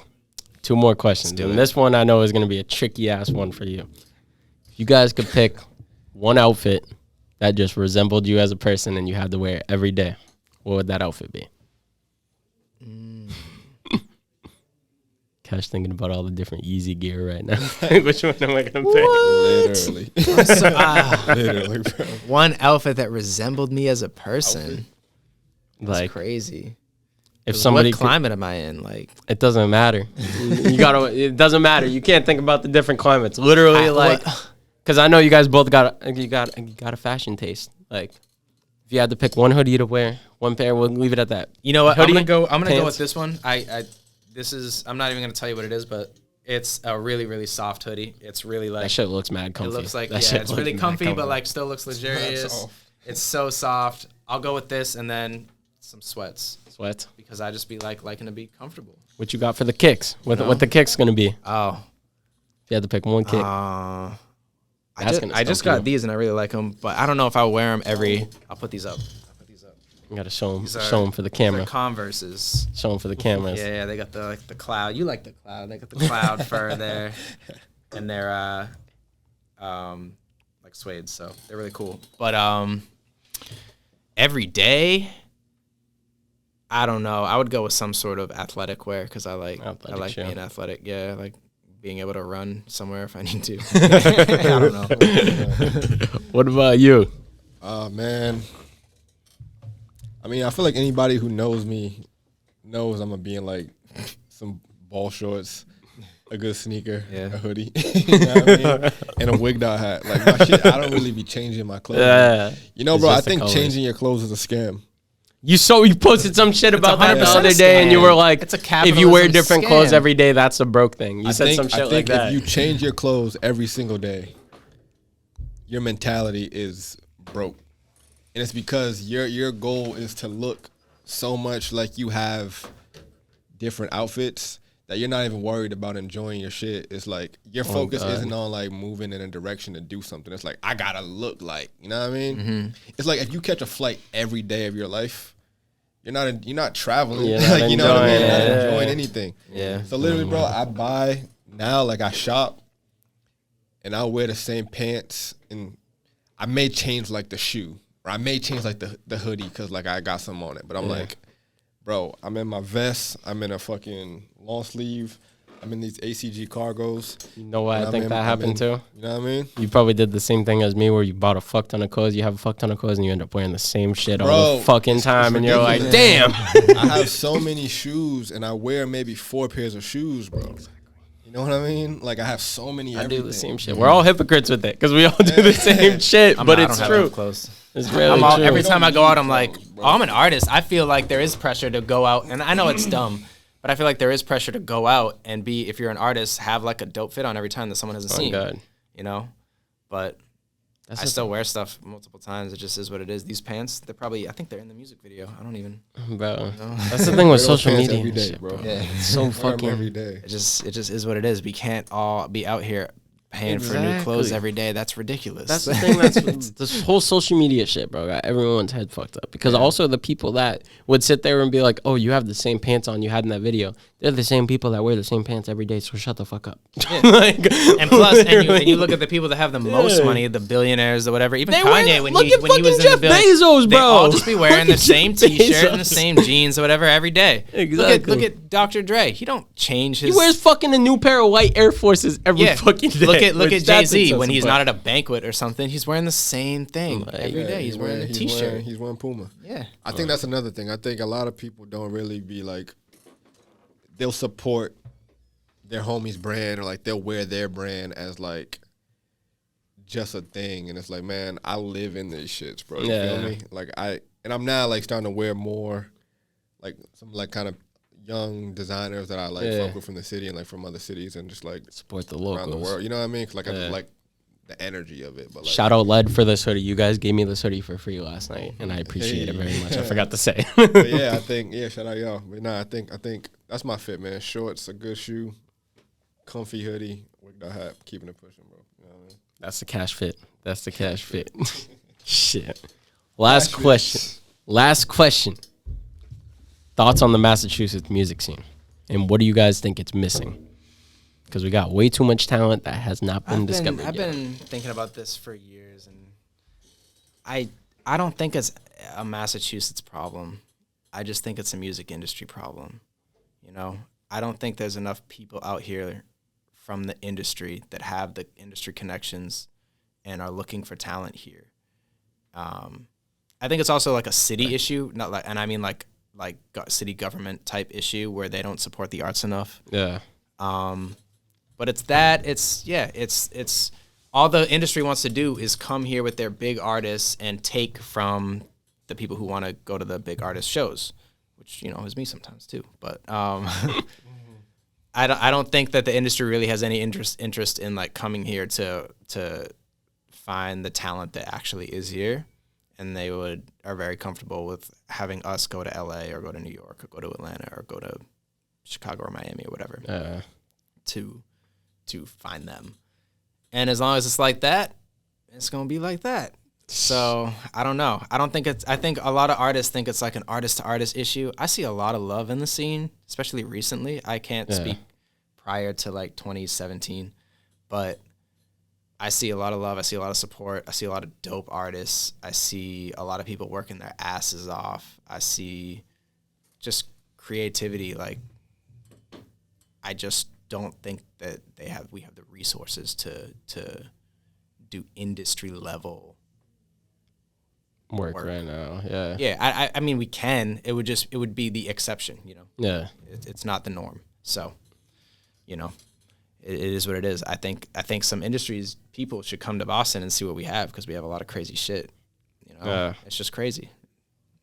And this one I know is going to be a tricky ass one for you. If you guys could pick one outfit that just resembled you as a person and you had to wear it every day, what would that outfit be? Cash thinking about all the different Yeezy gear right now. Which one am I going to pick? Literally. Literally, bro. one outfit that resembled me as a person. That's Like crazy. if somebody What climate am I in? Like, it doesn't matter. It doesn't matter. You can't think about the different climates. Literally, because I know you guys both got a fashion taste. Like, if you had to pick one hoodie to wear, one pair, we'll leave it at that. you know what? Hoodie, I'm gonna go pants. with this one. I'm not even gonna tell you what it is, but it's a really, really soft hoodie. It's really like, That shit looks mad comfy. it looks like, That shit it's looks really mad comfy, but like still looks luxurious. soft. It's so soft. I'll go with this and then some sweats Sweat. because I just be liking to be comfortable. What you got for the kicks? What the kicks gonna be? Oh, If you had to pick one kick, I gonna just stump got you. these and I really like them, but I don't know if I'll wear them every. I'll put these up. you gotta show These are- them for the These camera. are Converses. Show them for the cameras. Yeah, they got the cloud. You like the cloud. They got the cloud fur there. And they're like suede, so they're really cool. But every day, I don't know. I would go with some sort of athletic wear because I like Athletic shoe. being athletic. Yeah, I like being able to run somewhere if I need to. I don't know. What about you? Man. I mean, I feel like anybody who knows me knows I'm gonna be in like some ball shorts, a good sneaker, Yeah. a hoodie, you know what I mean? And a Wegdaw hat. Like my shit, I don't really be changing my clothes. Yeah. You know, It's bro, I just the think colors. changing your clothes is a scam. You posted some shit about that the 100% other a day, and you scam. were like, It's a if you wear capitalism different clothes scam. every day, that's a broke thing. You said some shit I think like that. if you change your clothes every single day, your mentality is broke. And it's because your goal is to look so much like you have different outfits that you're not even worried about enjoying your shit. It's like your focus God. isn't on like moving in a direction to do something. It's like I gotta look like, you know what I mean? It's like if you catch a flight every day of your life, you're not traveling. You're not like, you know what I mean? You're not enjoying it. enjoying anything. Yeah. So literally, bro, I buy now, like I shop, and I'll wear the same pants, and I may change like the shoe, or I may change like the hoodie because like I got some on it. But I'm like, bro, I'm in my vest, I'm in a fucking long sleeve, I'm in these ACG cargos. You know what and I I'm think in- that I'm happened in- too? You know what I mean? You probably did the same thing as me where you bought a fuck ton of clothes. You have a fuck ton of clothes and you end up wearing the same shit all Bro, the fucking it's time. And you're like, ridiculous. damn. I have so many shoes, and I wear maybe 4 pairs of shoes, bro. You know what I mean? Like I have so many. I do the everything. same shit. We're all hypocrites with it because we all do the same shit, but I it's don't have true. enough clothes. It's really true. Every time I go out, I'm like, clothes, bro. oh, I'm an artist. I feel like there is pressure to go out, and I know it's dumb, but I feel like there is pressure to go out and be, if you're an artist, have like a dope fit on every time that someone hasn't seen. God. You know, but That's I just- still wear stuff multiple times. It just is what it is. These pants, I think they're in the music video. I don't even. Bro, that's the thing with Wear those social pants media every and day, shit, bro. Yeah. It's so I wear 'em fucking every day. It just is what it is. We can't all be out here paying for new clothes Exactly. every day. That's ridiculous. That's the thing. That's this whole social media shit, bro. Got everyone's head fucked up because also the people that would sit there and be like, "Oh, you have the same pants on you had in that video." They're the same people that wear the same pants every day. So shut the fuck up. Like, And plus, and you literally. look at the people that have the most Yeah. money, the billionaires or whatever. Even They wear Kanye, that- when look he at was in fucking the Jeff billion, Bezos, they bro. all just be wearing the Look at same Jeff T-shirt and the Bezos. same jeans or whatever every day. Exactly. Look at Dr. Dre. He don't change his. He wears fucking a new pair of white Air Forces every fucking day. Look at which Jay that's Z when he's excessive, not at a banquet or something. He's wearing the same thing every day. He's wearing a T-shirt. He's wearing Puma. Yeah. I think that's another thing. I think a lot of people don't really be like, they'll support their homie's brand or like they'll wear their brand as like just a thing. And it's like, man, I live in these shits, bro. You feel Yeah. me? Like I'm now like starting to wear more like some like kind of young designers that I like fuck with from the city and like from other cities and just like Support the around the locals. world. You know what I mean? 'Cause, like I just like the energy of it. But like, Shout out Led for this hoodie. You guys gave me this hoodie for free last night, and I appreciate it very much. I forgot to say. but yeah, I think shout out y'all. But nah, I think that's my fit, man. Shorts, a good shoe, comfy hoodie, Wegdaw hat, keeping it pushing, bro. You know what I mean? That's the cash fit. That's the cash fit. Shit. Last question. Thoughts on the Massachusetts music scene, and what do you guys think it's missing? Because we got way too much talent that has not been discovered I've yet. been thinking about this for years, and I don't think it's a Massachusetts problem. I just think it's a music industry problem. You know, I don't think there's enough people out here from the industry that have the industry connections and are looking for talent here. I think it's also like a city issue, not like, and I mean like city government type issue where they don't support the arts enough. Yeah. But it's all the industry wants to do is come here with their big artists and take from the people who want to go to the big artist shows, which, you know, is me sometimes too. But I don't think that the industry really has any interest in like coming here to find the talent that actually is here. And they are very comfortable with having us go to LA or go to New York or go to Atlanta or go to Chicago or Miami or whatever to find them. And as long as it's like that, it's gonna be like that. So I don't know. I think a lot of artists think it's like an artist to artist issue. I see a lot of love in the scene, especially recently. I can't speak prior to like 2017, but I see a lot of love. I see a lot of support. I see a lot of dope artists. I see a lot of people working their asses off. I see just creativity. Like, I just don't think that we have the resources to do industry level Work right now. Yeah. Yeah. I mean, we can. It would be the exception. You know. Yeah. It's not the norm. So, you know. It is what it is. I think some industries people should come to Boston and see what we have because we have a lot of crazy shit. You know, It's just crazy.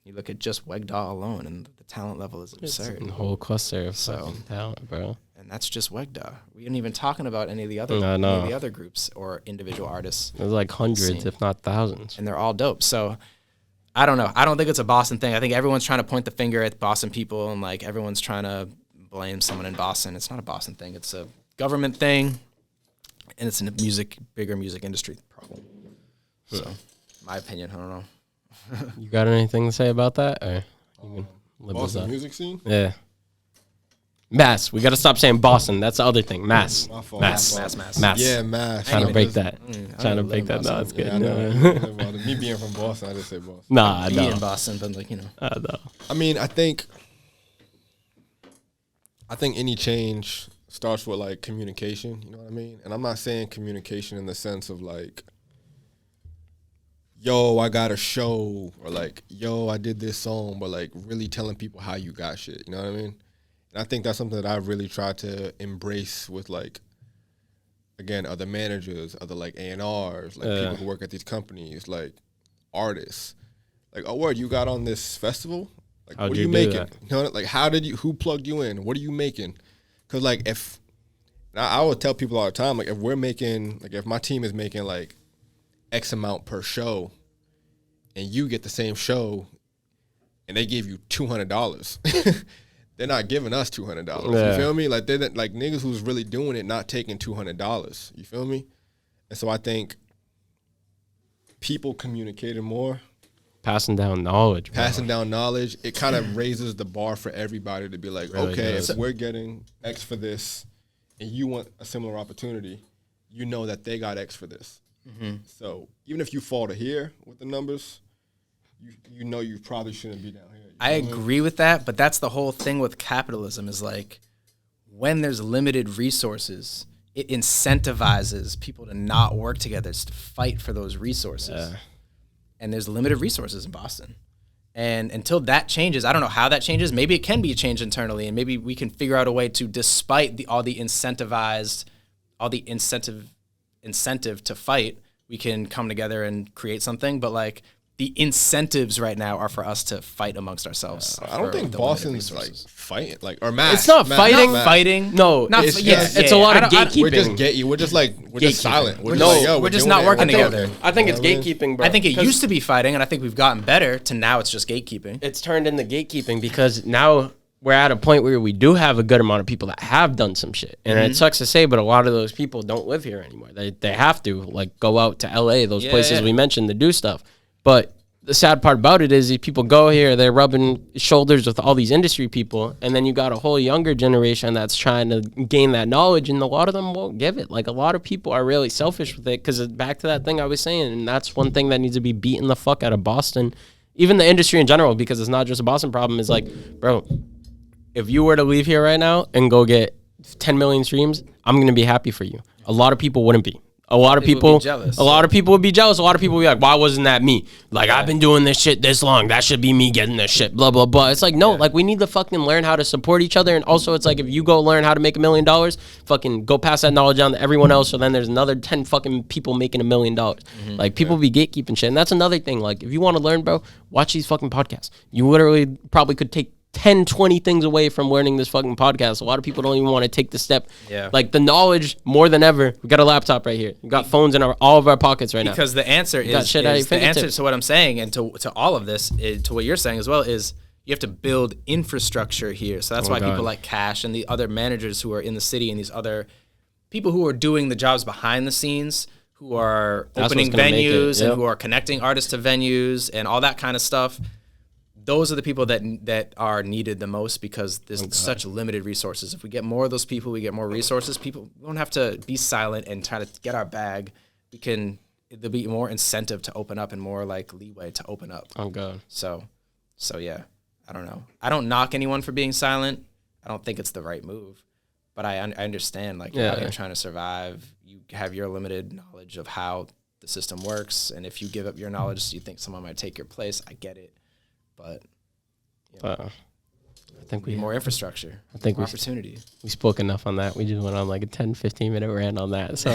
You look at just Wegdaw alone, and the talent level is absurd. It's a whole cluster of fucking talent, bro. And that's just Wegdaw. We ain't even talking about any of the other groups or individual artists. There's like hundreds, if not thousands, and they're all dope. So I don't know. I don't think it's a Boston thing. I think everyone's trying to point the finger at Boston people, and like everyone's trying to blame someone in Boston. It's not a Boston thing. It's a government thing, and it's a bigger music industry problem. So, my opinion, I don't know. You got anything to say about that? Or you can live this Boston up? music scene? Yeah. Mass. We got to stop saying Boston. That's the other thing. Mass. My fault. Mass. Mass. Yeah, Mass. Trying to break Just- that. Trying to break that. No, it's good. Yeah, I know. No. Me being from Boston, I just say Boston. Nah, Be no. in Boston, but like, you know. No. I mean, I think any change starts with like communication, you know what I mean? And I'm not saying communication in the sense of like, yo, I got a show, or like, yo, I did this song, but like really telling people how you got shit, you know what I mean? And I think that's something that I've really tried to embrace with like, again, other managers, other like A&Rs, like people who work at these companies, like artists. Like, oh, word, you got on this festival? Like, How'd what are you you do making? that? You know, like, who plugged you in? What are you making? Because, like, I would tell people all the time, like, if my team is making, like, X amount per show, and you get the same show, and they give you $200, they're not giving us $200. Yeah. You feel me? Like, they're like niggas who's really doing it, not taking $200. You feel me? And so I think people communicating more, Passing down knowledge. Bro. passing down knowledge, it kind of raises the bar for everybody to be like, Really okay, does. if we're getting X for this and you want a similar opportunity, you know that they got X for this. Mm-hmm. So even if you fall to here with the numbers, you know you probably shouldn't be down here. I agree with that, but that's the whole thing with capitalism is like when there's limited resources, it incentivizes people to not work together, to fight for those resources. And there's limited resources in Boston. And until that changes, I don't know how that changes. Maybe it can be changed internally, and maybe we can figure out a way to, despite all the incentive to fight, we can come together and create something. But like the incentives right now are for us to fight amongst ourselves. I don't think the limited Boston's like resources. fighting, like or mass. It's not fighting. Not fighting. No, Not it's f- just- it's a lot of gatekeeping. We're just Gatekeeping. silent. We're We're just just- like, yo, we're just doing not it. working We're doing together. it. I think it's You know what I mean? gatekeeping, bro. I think it 'Cause used to be fighting, and I think we've gotten better to now it's just gatekeeping. it's turned into gatekeeping because now we're at a point where we do have a good amount of people that have done some shit. And it sucks to say, but a lot of those people don't live here anymore. They have to like go out to LA, those places we mentioned to do stuff. But the sad part about it is these people go here, they're rubbing shoulders with all these industry people, and then you got a whole younger generation that's trying to gain that knowledge, and a lot of them won't give it. Like a lot of people are really selfish with it because back to that thing I was saying, and that's one thing that needs to be beaten the fuck out of Boston, even the industry in general, because it's not just a Boston problem. Is like, bro, if you were to leave here right now and go get 10 million streams, I'm going to be happy for you. A lot of people wouldn't be. A lot of People would people, be jealous. a lot of people would be jealous. A lot of people would be like, why wasn't that me? Like, I've been doing this shit this long. That should be me getting this shit, blah, blah, blah. It's like, no, like, we need to fucking learn how to support each other. And also, it's like, if you go learn how to make $1 million, fucking go pass that knowledge on to everyone else. So then there's another 10 fucking people making $1 million. Like, people be gatekeeping shit. And that's another thing. Like, if you want to learn, bro, watch these fucking podcasts. You literally probably could take 10, 20 things away from learning this fucking podcast. A lot of people don't even want to take the step. Yeah. Like the knowledge more than ever. We got a laptop right here. We got phones in all of our pockets right now. Because the answer got is shit at your the answer fingertips. to what I'm saying and to all of this, to what you're saying as well, is you have to build infrastructure here. So that's why God. people like Cash and the other managers who are in the city and these other people who are doing the jobs behind the scenes, who are That's opening what's gonna make it. venues Yep. and who are connecting artists to venues and all that kind of stuff. Those are the people that are needed the most because there's such limited resources. If we get more of those people, we get more resources. People don't have to be silent and try to get our bag. There'll be more incentive to open up and more like leeway to open up. Oh God. So yeah, I don't know. I don't knock anyone for being silent. I don't think it's the right move, but I understand like you're out here trying to survive. You have your limited knowledge of how the system works, and if you give up your knowledge, you think someone might take your place. I get it. But I think we more infrastructure. I think more we- opportunity. we spoke enough on that. We just went on like a 10, 15-minute rant on that. So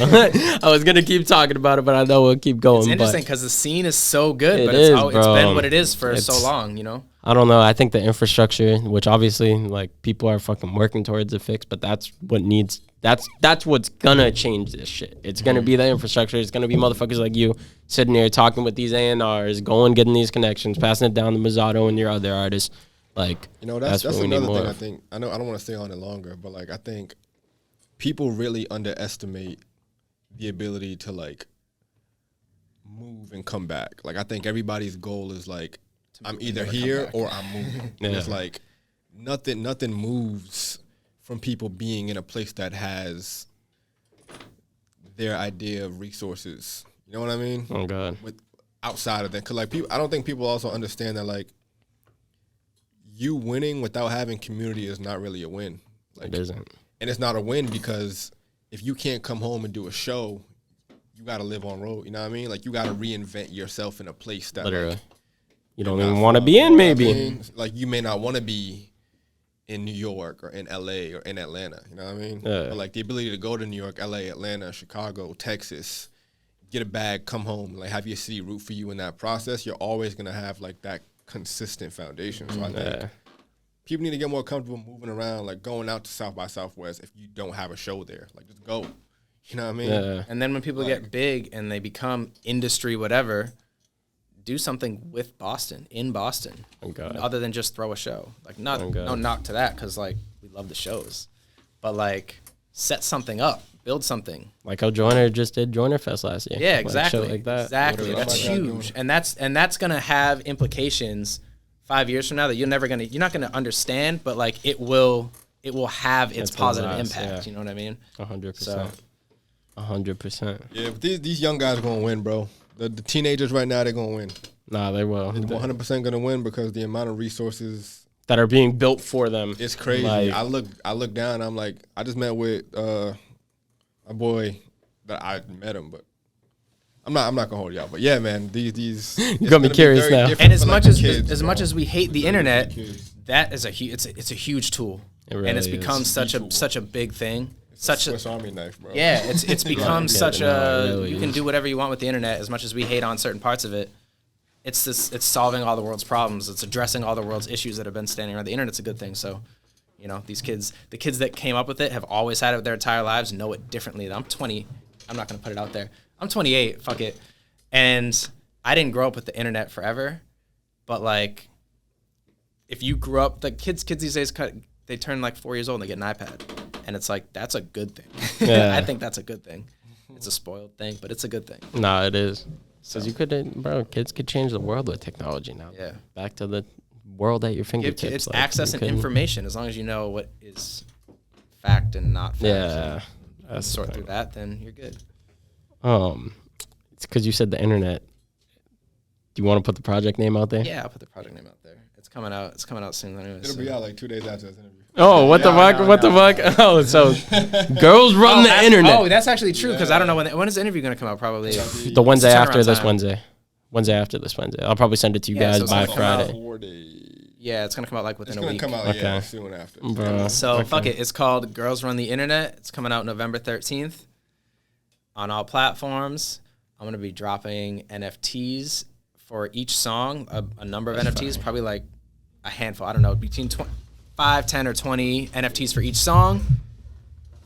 I was gonna keep talking about it, but I know we'll keep going. It's interesting but because the scene is so good, It but is, it's been bro. what it is for so It's- long. You know. I don't know. I think the infrastructure, which obviously like people are fucking working towards a fix, but that's what needs. That's what's gonna change this shit. It's gonna be the infrastructure. It's gonna be motherfuckers like you sitting here talking with these A&Rs, going getting these connections, passing it down to Mozado and your other artists. Like, You know, that's what we need another more thing I of. think. I know I don't want to stay on it longer, but like I think people really underestimate the ability to like move and come back. Like I think everybody's goal is like I'm either here or I'm moving. And it's Yeah. like nothing moves from people being in a place that has their idea of resources. You know what I mean? Oh God. With outside of that, because like people, I don't think people also understand that like you winning without having community is not really a win. Like, It isn't. and it's not a win because if you can't come home and do a show, you got to live on road. You know what I mean? Like you got to reinvent yourself in a place that Literally. like, You don't you're even not want to from, be you in, know what I maybe. mean? Like you may not want to be in New York or in LA or in Atlanta. You know what I mean? Yeah. But like the ability to go to New York, LA, Atlanta, Chicago, Texas, get a bag, come home, like have your city root for you in that process. You're always gonna have like that consistent foundation. So I think Yeah. people need to get more comfortable moving around, like going out to South by Southwest if you don't have a show there. Like just go. You know what I mean? Yeah. And then when people get big and they become industry whatever, do something with Boston, in Boston, Oh God. other than just throw a show. Like not Oh, God. no knock to that because like we love the shows, but like set something up, build something. Like how Joyner just did Joyner Fest last year. Yeah, Like, exactly. shit like that. Exactly. Whatever. That's Oh my God, huge, and that's gonna have implications 5 years from now that you're not gonna understand, but like it will have its It's gonna positive last, impact. yeah. You know what I mean? 100%. 100%. Yeah, but these young guys are gonna win, bro. The teenagers right now, they're gonna win. Nah, they will. They're 100% gonna win because the amount of resources That are being built for them. it's crazy. Like- I look down. I'm like, I just met with a boy that I met him, but I'm not gonna hold y'all. But yeah, man, these You got me curious now. And as much as we hate the internet, that is it's a huge tool, It really and it's is. become such a big thing. Such a Swiss Army knife, bro. yeah, it's become Yeah, such no, a it really you can is. do whatever you want with the internet. As much as we hate on certain parts of it, it's solving all the world's problems. It's addressing all the world's issues that have been standing around. The internet's a good thing. So, you know, the kids that came up with it have always had it their entire lives, know it differently. I'm 20. I'm not going to put it out there. I'm 28. Fuck it. And I didn't grow up with the internet forever. But, like, if you grew up, the kids these days, they turn like 4 years old and they get an iPad. And it's like, that's a good thing. Yeah. I think that's a good thing. It's a spoiled thing, but it's a good thing. Nah, it is. Because you could, bro, kids could change the world with technology now. Yeah. Back to the world at your fingertips. It's like, access and information. As long as you know what is fact and not fact. Yeah. And sort through that, then you're good. It's because you said the internet. Do you want to put the project name out there? Yeah, I'll put the project name out there. It's coming out. It's coming out soon. Anyway, It'll be out like 2 days after this interview. Oh, what the fuck? What the fuck? Oh, so girls run the internet. Oh, that's actually true because I don't know when is the interview going to come out? Probably The Wednesday It's after turnaround this time. Wednesday. Wednesday after this Wednesday. I'll probably send it to you Yeah, guys so it's by gonna come out. Friday. 4 days. Yeah, it's going to come out like It's within a gonna week. come out Okay. soon after. Bro. So Okay. fuck it. It's called Girls Run the Internet. It's coming out November 13th on all platforms. I'm going to be dropping NFTs for each song, a number of NFTs, probably like a handful. I don't know, between 5, 10, or 20 NFTs for each song.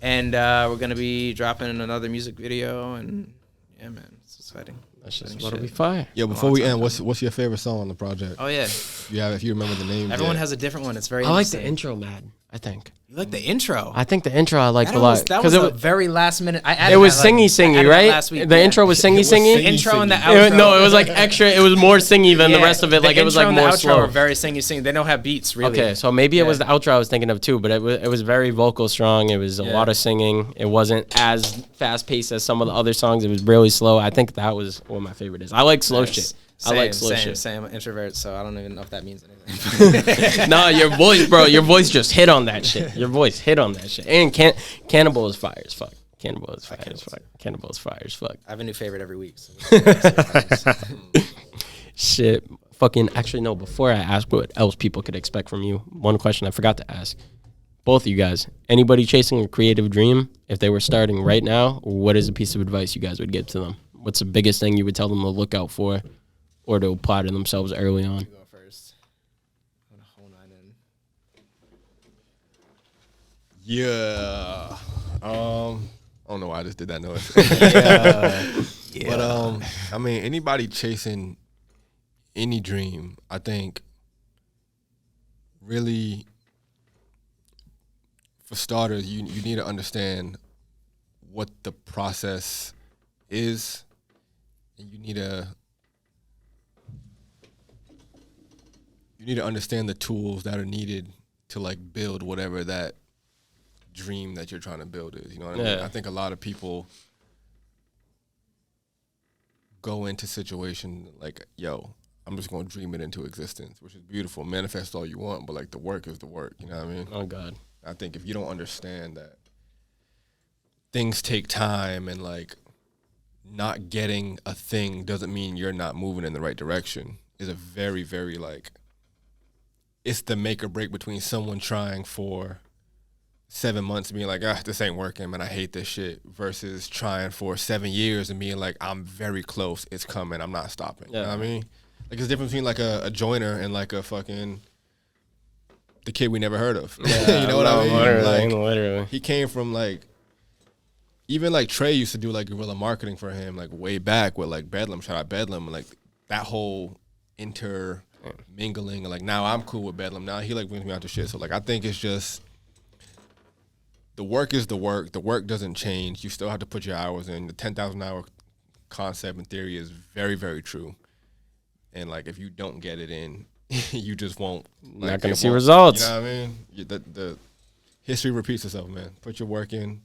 And we're going to be dropping another music video. And yeah, man, it's exciting. That's just Exciting what'll be shit. fire. Yo, before we end, what's your favorite song on the project? Oh, yeah. Yeah, if you remember the name. Everyone has a different one. It's very I like the interesting. intro, man. I think. You like the intro? I think the intro I liked That a lot. that was it a very last minute. I added it was that, like, I singy, added that right? last week, The yeah. intro was singy. The intro and the outro. No, it was like extra. It was more singy than the rest of it. Like it was like intro more and the outro slow. are very singy. They don't have beats really. Okay, so maybe it was the Yeah. outro I was thinking of too, but it was very vocal strong. It was a Yeah. lot of singing. It wasn't as fast paced as some of the other songs. It was really slow. I think that was what my favorite is. I like slow shit. I like slow shit. Same. I'm introvert, so I don't even know if that means anything. Nah, your voice, bro. Your voice just hit on that shit. Your voice hit on that shit. And Cannibal is fire as fuck. Cannibal is fire as fuck. Cannibal is fire as fuck. I have a new favorite every week. So Shit. Fucking, actually, no, before I ask what else people could expect from you, one question I forgot to ask. Both of you guys, anybody chasing a creative dream, if they were starting right now, what is a piece of advice you guys would give to them? What's the biggest thing you would tell them to look out for or to apply to themselves early on? go first. I'm gonna hone in. Yeah. I don't know why I just did that noise. Yeah. But I mean, anybody chasing any dream, I think, really, for starters, you need to understand what the process is, and you need to understand the tools that are needed to like build whatever that dream that you're trying to build is. You know what I mean? Yeah. I think a lot of people go into situations like, yo, I'm just gonna dream it into existence, which is beautiful. Manifest all you want, but like the work is the work. You know what I mean? Oh, God. I think if you don't understand that things take time and like not getting a thing doesn't mean you're not moving in the right direction is a very, very like, it's the make or break between someone trying for 7 months and being like, this ain't working, man, I hate this shit, versus trying for 7 years and being like, I'm very close, it's coming, I'm not stopping. Yeah. You know what I mean? Like, there's a difference between like a joiner and like a fucking, the kid we never heard of. Yeah, you know what I mean? Literally, Like, literally. he came from like, even like Trey used to do like guerrilla marketing for him like way back with like Bedlam, shout out Bedlam, and like that whole intermingling, and like now I'm cool with Bedlam. Now he like brings me out to shit. So like I think it's just, the work is the work. The work doesn't change. You still have to put your hours in. The 10,000 hour concept and theory is very, very true. And like if you don't get it in, you just won't. Like, Not gonna it see won't- results. You know what I mean? The history repeats itself, man. Put your work in,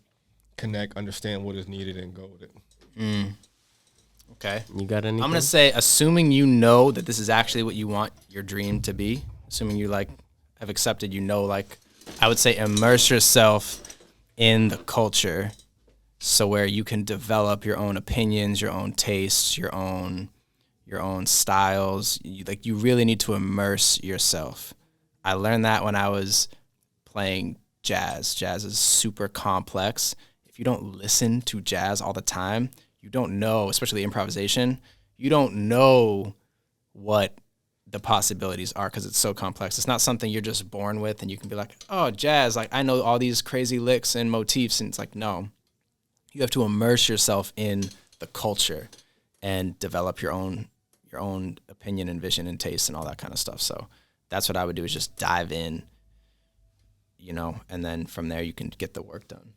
connect, understand what is needed, and go with it. Okay. You got anything? I'm gonna say, assuming you know that this is actually what you want your dream to be, assuming you like have accepted, like I would say immerse yourself in the culture, so where you can develop your own opinions, your own tastes, your own styles. You really need to immerse yourself. I learned that when I was playing jazz. Jazz is super complex. If you don't listen to jazz all the time, you don't know, especially improvisation, you don't know what the possibilities are, because it's so complex. It's not something you're just born with and you can be like, oh, jazz, like I know all these crazy licks and motifs, and it's like, no, you have to immerse yourself in the culture and develop your own opinion and vision and taste and all that kind of stuff. So that's what I would do, is just dive in, you know, and then from there you can get the work done.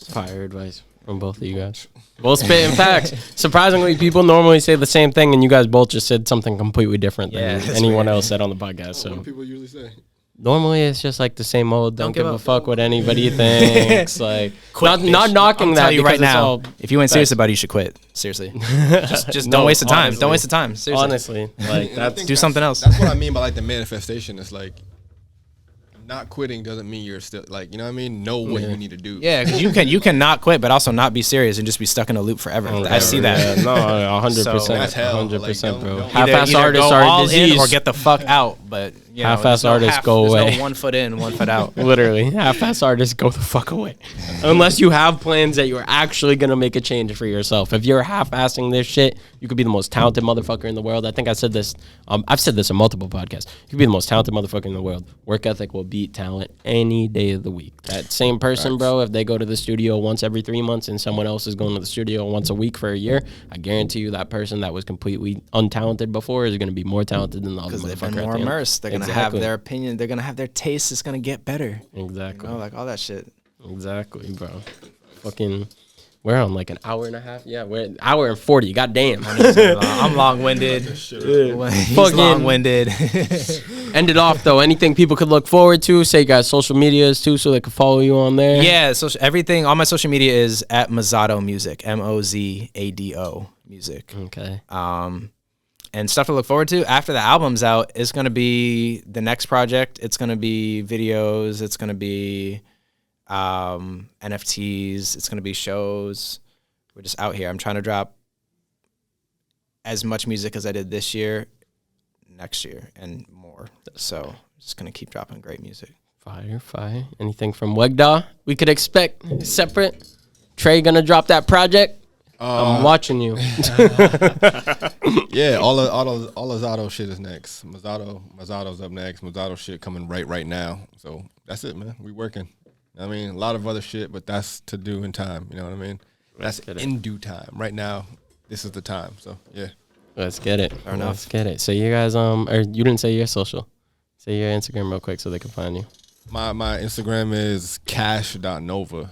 Fire advice from both of you guys. Both spitting facts. Surprisingly, people normally say the same thing, and you guys both just said something completely different than anyone else said on the podcast. So What do people usually say? normally it's just like the same old. Don't give a fuck what anybody thinks. Like Quit, not knocking I'm that telling you because right it's now. all If you ain't serious about it, you should quit. Seriously, just don't waste the time. honestly. Don't waste the time. Seriously, honestly like And I that's think do something else. That's what I mean by like the manifestation. It's like not quitting doesn't mean you're still like, you know what I mean? Know what you need to do. yeah, because you can not quit, but also not be serious and just be stuck in a loop forever. I see that. Yeah, no, 100%, So- That's hell, but, like, 100%, don't- bro. don't- Half-ass Either artists go are all a disease. in or get the fuck out. But you know, Half-ass there's no artists go there's away. No 1 foot in, 1 foot out. Literally, half-ass artists go the fuck away. Unless you have plans that you're actually gonna make a change for yourself. If you're half-assing this shit, you could be the most talented motherfucker in the world. I think I said this. I've said this on multiple podcasts. You could be the most talented motherfucker in the world. Work ethic will beat talent any day of the week. That same person, bro, if they go to the studio once every 3 months and someone else is going to the studio once a week for a year, I guarantee you that person that was completely untalented before is gonna be more talented than the other Because they've motherfucker. been at more the end. immersed. They're gonna Exactly. have their opinion. They're gonna have their taste. It's gonna get better. Exactly. You know, like all that shit. Exactly, bro. Fucking, we're on like an hour and a half. Yeah, we're an hour and 40. Goddamn. I'm long-winded. He's Fucking- long-winded. End it off though. Anything people could look forward to? Say you guys social medias too, so they can follow you on there. Yeah, so everything. All my social media is at Mozado Music. Mozado Music. Okay. And stuff to look forward to after the album's out is going to be the next project. It's going to be videos. It's going to be NFTs. It's going to be shows. We're just out here. I'm trying to drop as much music as I did this year, next year, and more. So just going to keep dropping great music. Fire. Anything from Wegdaw we could expect separate? Trey gonna drop that project? I'm watching you. Yeah, all Mozado shit is next. Mozado's up next. Mozado shit coming right now. So that's it, man. We working. I mean, a lot of other shit, but that's to do in time. You know what I mean? That's in due time. Right now, this is the time. So yeah. Let's get it. Fair enough. Let's get it. So you guys, or you didn't say your social. Say your Instagram real quick so they can find you. My Instagram is cash.nova.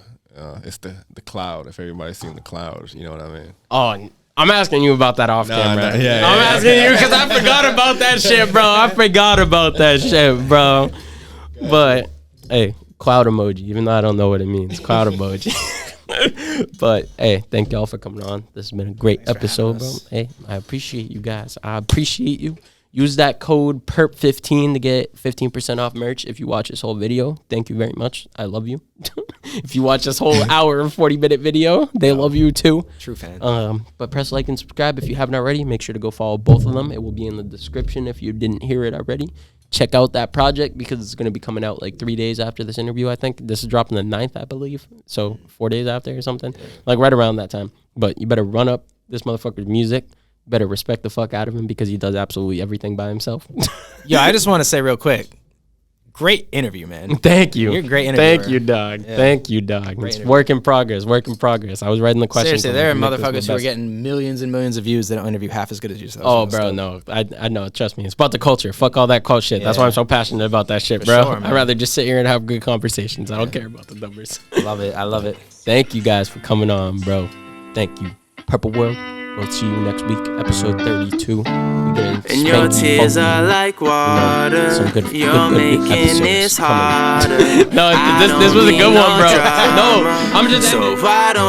It's the cloud. If everybody's seen the clouds, you know what I mean. Oh, I'm asking you about that off camera. yeah, I'm asking you because I forgot about that shit, bro. I forgot about that shit, bro. But hey, cloud emoji. Even though I don't know what it means, cloud emoji. But hey, thank y'all for coming on. This has been a great episode, bro. Hey, I appreciate you guys. I appreciate you. Use that code PERP15 to get 15% off merch if you watch this whole video. Thank you very much. I love you. If you watch this whole hour and 40-minute video, they love you too. True fan. But press like and subscribe if you haven't already. Make sure to go follow both of them. It will be in the description if you didn't hear it already. Check out that project because it's going to be coming out like 3 days after this interview, I think. This is dropping the 9th, I believe. So 4 days after or something. Like right around that time. But you better run up this motherfucker's music. Better respect the fuck out of him because he does absolutely everything by himself. Yeah, I just want to say real quick, great interview, man. Thank you. You're a great interviewer. Thank you, dog. Yeah. Thank you, dog. It's interview. work in progress. I was writing the questions. Seriously, there are to make this motherfuckers the who are best. getting millions and millions of views that don't interview half as good as yourself. Oh, bro, no. I know. Trust me. It's about the culture. Fuck all that cult shit. That's why Yeah. I'm so passionate about that shit, For bro. sure, man. I'd rather just sit here and have good conversations. I don't care about the numbers. Love it. I love it. Thank you guys for coming on, bro. Thank you. Purple World. We'll see you next week, episode 32. We And your tears are like water. Some good You're making episodes this coming. harder. No, this was a good one, bro. No, I'm just So why don't